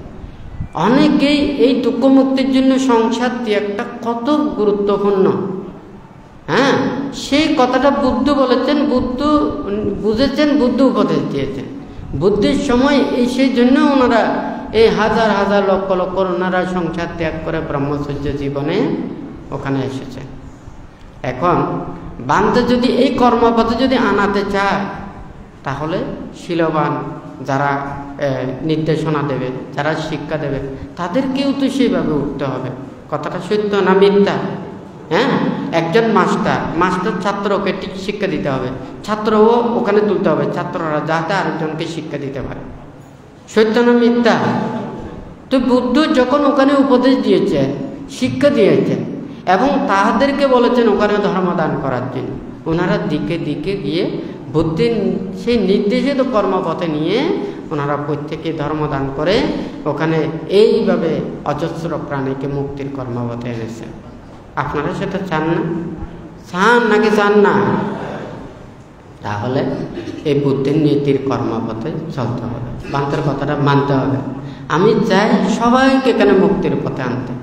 Speaker 1: অনেকেই এই দুঃখ মুক্তির জন্য সংসার ত্যাগটা কত গুরুত্বপূর্ণ, হ্যাঁ, সেই কথাটা বুদ্ধ বলেছেন, বুদ্ধ বুঝেছেন, বুদ্ধ উপদেশ দিয়েছেন। বুদ্ধির সময় সেই জন্য ওনারা এই হাজার হাজার লক্ষ লক্ষ ওনারা সংসার ত্যাগ করে ব্রহ্মচর্য জীবনে ওখানে এসেছে। এখন বান্ধে যদি এই কর্মপথে যদি আনাতে চায়, তাহলে শিলবান যারা নির্দেশনা দেবে, যারা শিক্ষা দেবে, তাদেরকেও তো সেইভাবে উঠতে হবে। কথাটা সত্য না মিথ্যা? হ্যাঁ, একজন মাস্টার ছাত্রকে ঠিক শিক্ষা দিতে হবে, ছাত্রও ওখানে তুলতে হবে, ছাত্ররা যাতে আরেকজনকে শিক্ষা দিতে পারে। সত্য না মিথ্যা? তো বুদ্ধ যখন ওখানে উপদেশ দিয়েছেন, শিক্ষা দিয়েছেন এবং তাহাদেরকে বলেছেন ওখানে ধর্মদান করার জন্য, ওনারা দিকে দিকে গিয়ে বুদ্ধির সেই নির্দেশিত কর্মপথে নিয়ে ওনারা প্রত্যেকে ধর্মদান করে ওখানে এইভাবে অজস্র প্রাণীকে মুক্তির কর্মপথে এনেছেন। আপনারা সেটা চান না? চান নাকি চান না? তাহলে এই বুদ্ধির নীতির কর্মপথে চলতে হবে, বান্তের কথাটা মানতে হবে। আমি চাই সবাইকে এখানে মুক্তির পথে আনতে।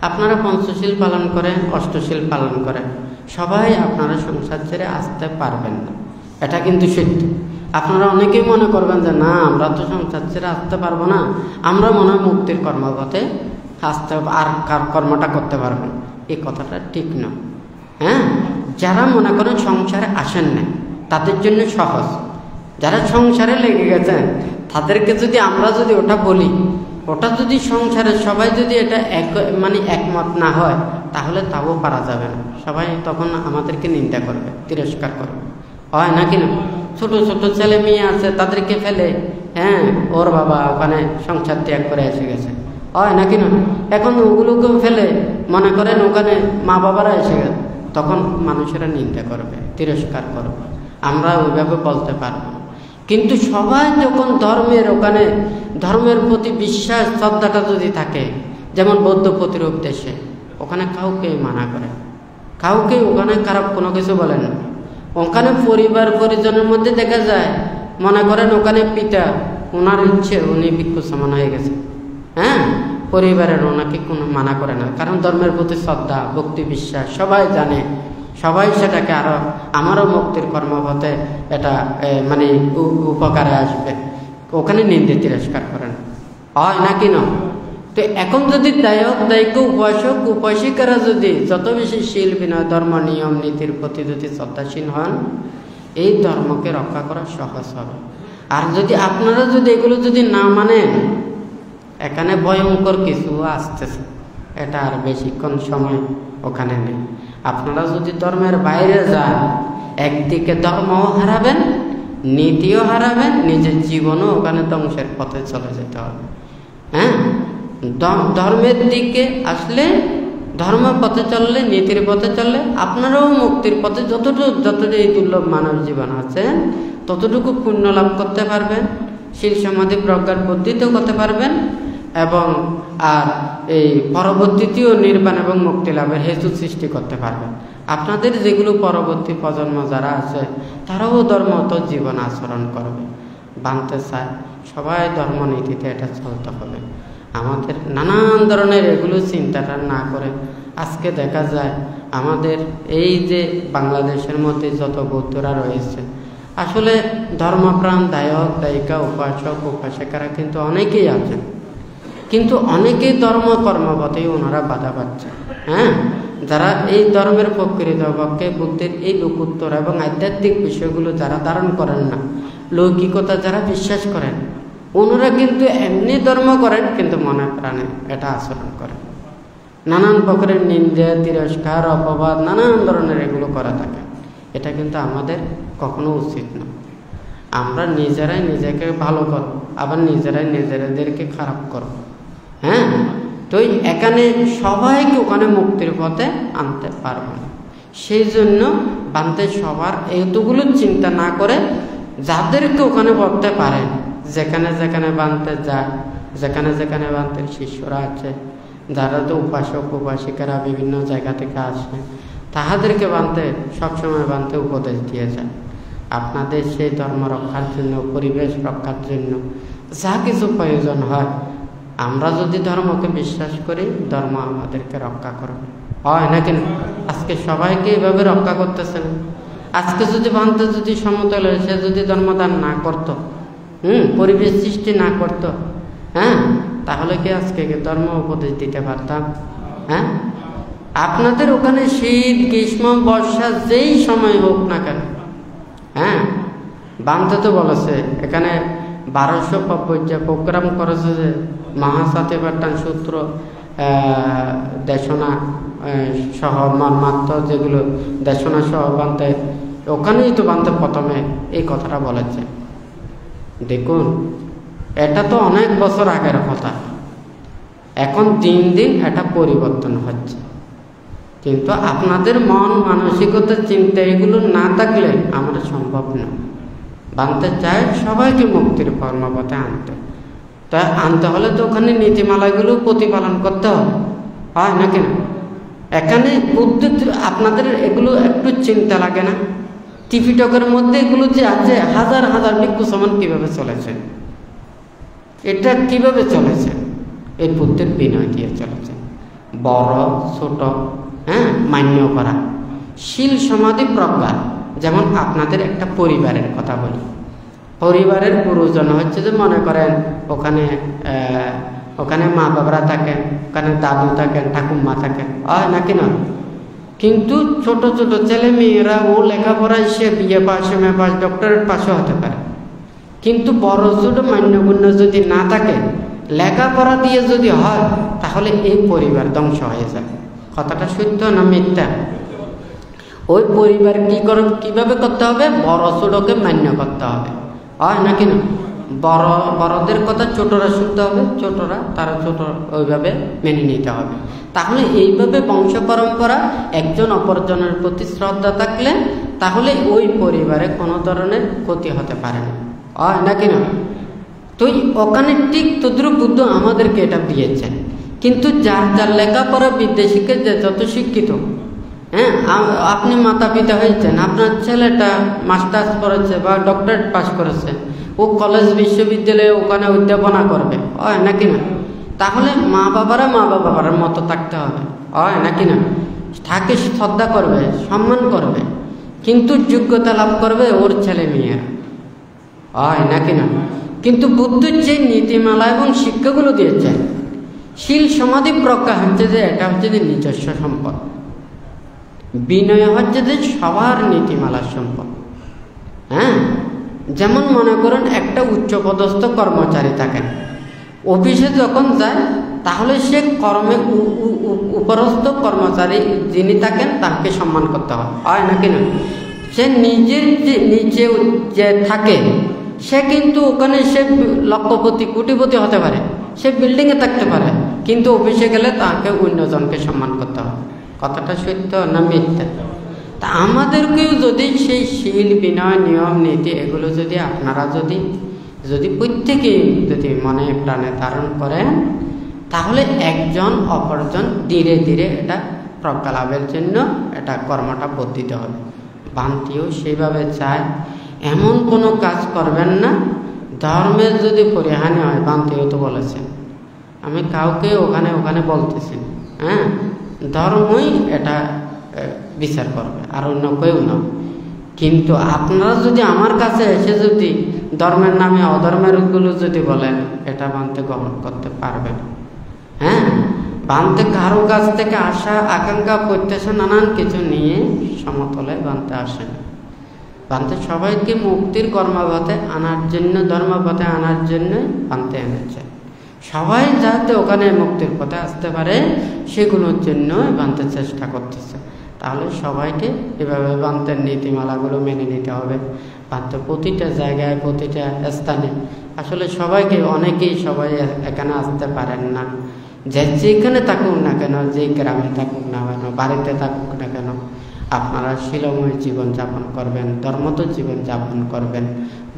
Speaker 1: আপনারা পঞ্চশীল পালন করেন, অষ্টশীল পালন করেন, সবাই আপনারা সংসার ছেড়ে আসতে পারবেন না, এটা কিন্তু সত্য। আপনারা অনেকেই মনে করবেন যে না, আমরা তো সংসার ছেড়ে আসতে পারবো না, আমরা মনে হয় মুক্তির কর্মপথে আসতে আর কর্মটা করতে পারবো না। এই কথাটা ঠিক না। হ্যাঁ, যারা মনে করেন সংসারে আসেন না তাদের জন্য সহজ, যারা সংসারে লেগে গেছেন তাদেরকে যদি আমরা যদি ওটা বলি, ওটা যদি সংসারের সবাই যদি এটা একমত না হয়, তাহলে তাও পারা যাবে না। সবাই তখন আমাদেরকে নিন্দা করবে, তিরস্কার করবে। হয় নাকি না? ছোট ছোট ছেলে মেয়ে আছে, তাদেরকে ফেলে, হ্যাঁ, ওর বাবা ওখানে সংসার ত্যাগ করে এসে গেছে, হয় নাকি না? এখন ওগুলোকেও ফেলে মনে করেন ওখানে মা বাবারা এসে গেছে, তখন মানুষেরা নিন্দা করবে, তিরস্কার করবে, আমরা ওইভাবে বলতে পারবো না। কিন্তু সবাই যখন ধর্মের ওখানে ধর্মের প্রতি বিশ্বাস শ্রদ্ধাটা যদি থাকে, যেমন বৌদ্ধ প্রতিরূপ দেশে, ওখানে কাউকে মানা করে, কাউকে ওখানে খারাপ কোনো কিছু বলেন না। ওখানে পরিবার পরিজনের মধ্যে দেখা যায়, মনে করেন ওখানে পিতা, ওনার ইচ্ছে উনি ভিক্ষু সমান হয়ে গেছে, হ্যাঁ, পরিবারের ওনাকে কোনো মানা করে না, কারণ ধর্মের প্রতি শ্রদ্ধা, ভক্তি, বিশ্বাস সবাই জানে, সবাই সেটাকে আরো আমারও মুক্তির কর্মপথে এটা মানে উপকারে আসবে, ওখানে নিন্দে তিরস্কার করেন, হয় নাকি না? তো এখন যদি দায়ক দায়িক উপাসক উপাসিকারা যদি যত বেশি শীল বিনয় ধর্ম নিয়ম নীতির প্রতি যদি শ্রদ্ধাশীল হন, এই ধর্মকে রক্ষা করা সহজ হবে। আর যদি আপনারা যদি এগুলো যদি না মানেন, এখানে ভয়ঙ্কর কিছু আসতেছে, এটা আর বেশিক্ষণ সময় ওখানে নেই। আপনারা যদি ধর্মের বাইরে যান, একদিকে ধর্মও হারাবেন, নীতিও হারাবেন, নিজের জীবনও ওখানে ধ্বংসের পথে চলে যেতে হবে। হ্যাঁ, ধর্মের দিকে আসলে, ধর্মের পথে চললে, নীতির পথে চললে আপনারাও মুক্তির পথে যতটুকু এই দুর্লভ মানব জীবন আছে ততটুকু পুণ্য লাভ করতে পারবেন, শীল সমাধি প্রজ্ঞার বুদ্ধিতেও করতে পারবেন, এবং আর এই পরবর্তীতেও নির্বাণ এবং মুক্তি লাভের হেতু সৃষ্টি করতে পারবেন। আপনাদের যেগুলো পরবর্তী প্রজন্ম যারা আছে তারাও ধর্মত জীবন আচরণ করবে, বানতে চায়, সবাই ধর্মনীতিতে এটা চলতে হবে। আমাদের নানান ধরনের এগুলো চিন্তাটা না করে, আজকে দেখা যায় আমাদের এই যে বাংলাদেশের মধ্যে যত বৌদ্ধরা রয়েছে, আসলে ধর্মপ্রাণ দায়ক দায়িকা উপাসক উপাসিকারা কিন্তু অনেকেই আছেন, কিন্তু অনেকেই ধর্ম কর্মপথেই ওনারা বাধা পাচ্ছে। হ্যাঁ, যারা এই ধর্মের প্রকৃতপক্ষে বুদ্ধের এই লোকোত্তর এবং আধ্যাত্মিক বিষয়গুলো যারা ধারণ করেন না, লৌকিকতা যারা বিশ্বাস করেন, ওনারা কিন্তু এমনি ধর্ম করেন কিন্তু মনে প্রাণে এটা আচরণ করেন, নানান প্রকারের নিন্দা তিরস্কার অপবাদ নানান ধরনের এগুলো করা থাকে। এটা কিন্তু আমাদের কখনো উচিত না। আমরা নিজেরাই নিজেকে ভালো করব, আবার নিজেরাই নিজেদেরকে খারাপ করব। হ্যাঁ, তো এখানে সবাইকে ওখানে মুক্তির পথে আনতে পারবো না। সেই জন্য বানতে সবার এতগুলো চিন্তা না করে যাদেরকে ওখানে পড়তে পারেন, যেখানে যেখানে বানতে যায়, যেখানে যেখানে বানতে শিষ্যরা আছে, যারা তো উপাসক উপাসিকারা বিভিন্ন জায়গা থেকে আসে, তাহাদেরকে বানতে সবসময় বানতে উপদেশ দিয়ে যায়। আপনাদের সেই ধর্ম রক্ষার জন্য, পরিবেশ রক্ষার জন্য যা কিছু প্রয়োজন হয়, আমরা যদি ধর্মকে বিশ্বাস করি, ধর্ম আমাদেরকে রক্ষা করবে, হয় নাকি না? আজকে সবাইকে এভাবে রক্ষা করতেছেন। আজকে যদি বানতে যদি সমতল সে যদি ধর্মদান না করত, পরিবেশ সৃষ্টি না করত, হ্যাঁ, তাহলে কি আজকে ধর্ম উপদেশ দিতে পারতাম? হ্যাঁ, আপনাদের ওখানে শীত গ্রীষ্ম বর্ষা যেই সময় হোক না কেন, হ্যাঁ, বানতে তো বলেছে এখানে 1250 প্রোগ্রাম করেছে যে মহাসাথে পাঠান সূত্র দেশনা সহ মাত্র যেগুলো দেশনা সহ বানতে, ওখানেই তো বানতে প্রথমে এই কথাটা বলেছে। দেখুন, এটা তো অনেক বছর আগের কথা, এখন দিন দিন এটা পরিবর্তন হচ্ছে, কিন্তু আপনাদের মন মানসিকতা চিন্তা এগুলো না থাকলে আমরা সম্ভব না। বানতে চায় সবাইকে মুক্তির কর্মপথে আনতে, তাই আনতে হলে তো ওখানে নীতিমালাগুলো প্রতিপালন করতে হবে, হয় নাকি না? এখানে বুদ্ধ আপনাদের এগুলো একটু চিন্তা লাগে না? ত্রিপিটকের মধ্যে এগুলো যে আছে, হাজার হাজার ভিক্ষু সমান কিভাবে চলেছে, এটা কিভাবে চলেছে? এই বুদ্ধের বিনয় দিয়ে চলেছে, বড় ছোট, হ্যাঁ, মান্য করা, শীল সমাধি প্রজ্ঞা। যেমন আপনাদের একটা পরিবারের কথা বলি, পরিবারের পুরুষজন হচ্ছে যে মনে করেন ওখানে ওখানে মা বাবারা থাকেন, ওখানে দাদু থাকেন, ঠাকুমা থাকেন, হয় নাকি না? কিন্তু ছোট ছোট ছেলে মেয়েরা ও লেখাপড়ায় সে BA pass M A pass doctorate পাসও হতে পারে, কিন্তু বড় ছোট মান্যগুণ্য যদি না থাকে, লেখাপড়া দিয়ে যদি হয়, তাহলে এই পরিবার ধ্বংস হয়ে যায়। কথাটা সত্য না মিথ্যা? ওই পরিবার কিভাবে করতে হবে, বড় ছোটকে মান্য করতে হবে, হয় নাকি না? বড়দের কথা ছোটরা শুনতে হবে, ছোটরা তারা ছোট ওইভাবে মেনে নিতে হবে। তাহলে এইভাবে বংশ পরম্পরা একজন অপরজনের প্রতি শ্রদ্ধা থাকলে তাহলে ওই পরিবারে কোনো ধরনের ক্ষতি হতে পারে না, হয় নাকি না? তো ওখানে ঠিক তদ্রুপ বুদ্ধ আমাদেরকে এটা দিয়েছেন। কিন্তু যার লেখাপড়া বিদেশিকে যে যত শিক্ষিত, হ্যাঁ, আপনি মাতা পিতা হয়েছেন, আপনার ছেলেটা মাস্টার্স করেছে বা ডক্টরেট পাস করেছে, ও কলেজ বিশ্ববিদ্যালয়ে ওখানে অধ্যাপনা করবে, হয় নাকি না? তাহলে মা বাবার মতো থাকতে হবে, হয় নাকি না? তাকে শ্রদ্ধা করবে, সম্মান করবে, কিন্তু যোগ্যতা লাভ করবে ওর ছেলে মেয়েরা, হয় নাকি না? কিন্তু বুদ্ধের যে নীতিমালা এবং শিক্ষাগুলো দিয়েছেন, শীল সমাধি প্রজ্ঞা হচ্ছে যে এটা হচ্ছে যে নিজস্ব সম্পদ, বিনয় হচ্ছে যে সবার নীতিমালার সম্পদ। হ্যাঁ, যেমন মনে করুন একটা উচ্চপদস্থ কর্মচারী থাকেন, অফিসে যখন যায় তাহলে সে কর্মে উপরস্থ কর্মচারী যিনি থাকেন তাকে সম্মান করতে হয়, হয় নাকি না? সে নিজের যে নিচে যে থাকে সে কিন্তু ওখানে সে লক্ষপতি কোটিপতি হতে পারে, সে বিল্ডিংয়ে থাকতে পারে, কিন্তু অফিসে গেলে তাকে অন্যজনকে সম্মান করতে হয়। কথাটা সত্য না মিথ্যা? তা আমাদেরকেও যদি সেই শীল বিনয় নিয়ম নীতি এগুলো যদি আপনারা যদি প্রত্যেকেই যদি মনে প্রাণে ধারণ করেন তাহলে একজন অপরজন ধীরে ধীরে এটা প্রজ্ঞা লাভের জন্য এটা কর্মটা বর্ধিত হবে। বান্তিও সেইভাবে চায়, এমন কোনো কাজ করবেন না ধর্মের যদি পরিহানি হয়। বান্তিও তো বলেছেন, আমি কাউকে ওখানে বলতেছি, হ্যাঁ, ধর্মই এটা বিচার করবে আর অন্য কেউ না। কিন্তু আপনারা যদি আমার কাছে এসে যদি ধর্মের নামে অধর্মের গুলো যদি বলেন, এটা বান্তে গ্রহণ করতে পারবেন। হ্যাঁ, বান্তে কারো কাছ থেকে আশা আকাঙ্ক্ষা প্রত্যাশা নানান কিছু নিয়ে সমতলে বান্তে আসেন। বান্তে সবাইকে মুক্তির কর্মপথে আনার জন্য, ধর্মপথে আনার জন্য বান্তে এনেছে। সবাই যাতে ওখানে মুক্তির পথে আসতে পারে সেগুলোর জন্য বান্তে চেষ্টা করতেছে। তাহলে সবাইকে এভাবে বান্তের নীতিমালাগুলো মেনে নিতে হবে। বান্তে প্রতিটা জায়গায় প্রতিটা স্থানে আসলে সবাইকে, অনেকেই সবাই এখানে আসতে পারেন না, যেখানে থাকুক না কেন, যে গ্রামে থাকুক না কেন, বাড়িতে থাকুক না কেন, আপনারা শিলময় জীবনযাপন করবেন, ধর্মত জীবনযাপন করবেন।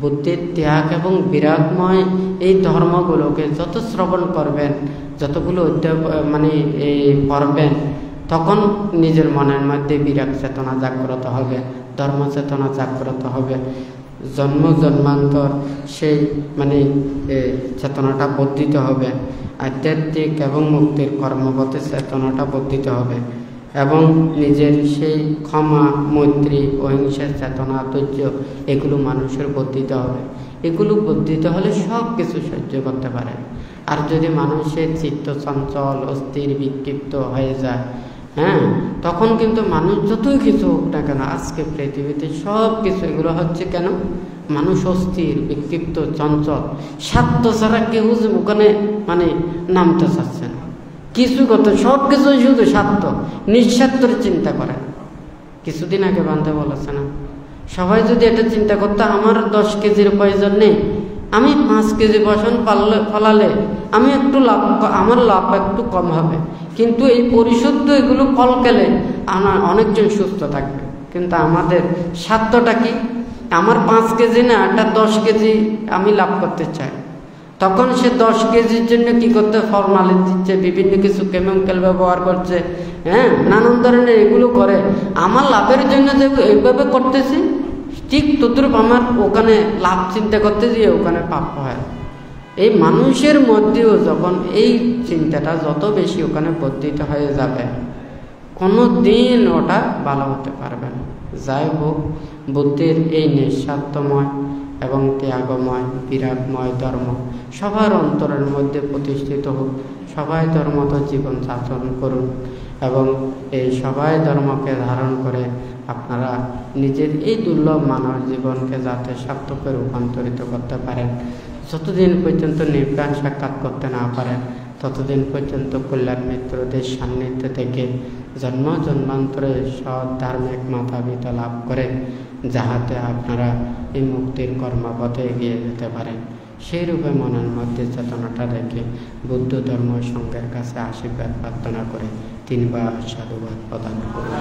Speaker 1: বুদ্ধির ত্যাগ এবং বিরাগময় এই ধর্মগুলোকে যত শ্রবণ করবেন, যতগুলো পড়বেন, তখন নিজের মনের মধ্যে বিরাগ চেতনা জাগ্রত হবে, ধর্ম চেতনা জাগ্রত হবে। জন্ম জন্মান্তর সেই চেতনাটা বর্ধিত হবে, আধ্যাত্মিক এবং মুক্তির কর্মপথে চেতনাটা বর্ধিত হবে এবং নিজের সেই ক্ষমা, মৈত্রী, অহিংসার চেতনা, ধৈর্য এগুলো মানুষের বর্ধিত হবে। এগুলো বর্ধিত হলে সব কিছু সহ্য করতে পারে। আর যদি মানুষের চিত্ত চঞ্চল, অস্থির, বিক্ষিপ্ত হয়ে যায়, হ্যাঁ, তখন কিন্তু মানুষ যতই কিছু হোক না কেন, আজকে পৃথিবীতে সব কিছু এগুলো হচ্ছে কেন? মানুষ অস্থির, বিক্ষিপ্ত, চঞ্চল, স্বার্থ ছাড়া কেউ ওখানে নামতে চাচ্ছে না। কিছু করতে সব কিছুই শুধু স্বার্থ, নিঃস্বার্থের চিন্তা করে। কিছুদিন আগে বান্ধে বলেছে না, সবাই যদি এটা চিন্তা করতো আমার 10 কেজির প্রয়োজন নেই, আমি 5 কেজি বসন ফলালে আমি একটু লাভ, আমার লাভ একটু কম হবে, কিন্তু এই পরিশুদ্ধ এগুলো ফল খেলে আমার অনেকজন সুস্থ থাকবে। কিন্তু আমাদের স্বার্থটা কি? আমার 5 কেজি না, একটা 10 কেজি আমি লাভ করতে চাই। তখন সে 10 কেজির জন্য কি করতে, ফরমালিন দিচ্ছে, বিভিন্ন কিছু কেমিক্যাল ব্যবহার করছে, হ্যাঁ, নানান ধরনের এগুলো করে। আমার লাভের জন্য যে এইভাবে করতেছি, ঠিক তদ্রুপ আমার ওখানে লাভ চিন্তা করতে গিয়ে ওখানে পাপ হয়। এই মানুষের মধ্যেও যখন এই চিন্তাটা যত বেশি ওখানে বর্ধিত হয়ে যাবে, কোনো দিন ওটা ভালো হতে পারবে না। যাই হোক, বুদ্ধির এই নিঃস্বার্থময় এবং ত্যাগময় বিরাগময় ধর্ম সবার অন্তরের মধ্যে প্রতিষ্ঠিত হোক। সবাই ধর্মত জীবন যাপন করুন এবং এই সবাই ধর্মকে ধারণ করে আপনারা নিজের এই দুর্লভ মানব জীবনকে যাতে সার্থকে রূপান্তরিত করতে পারেন। যতদিন পর্যন্ত নির্বাণ সাক্ষাৎ করতে না পারেন ততদিন পর্যন্ত কল্যাণ মিত্রদের সান্নিধ্য থেকে জন্ম জন্মান্তরে সৎ ধার্মিক মাতা পিতা লাভ করে, যাহাতে আপনারা এই মুক্তির কর্মপথে এগিয়ে যেতে পারেন। সেই রূপে মনের মধ্যে চেতনাটা রেখে বুদ্ধ ধর্ম সংঘের কাছে আশীর্বাদ প্রার্থনা করে 3 বার সাধুবাদ প্রদান করুন।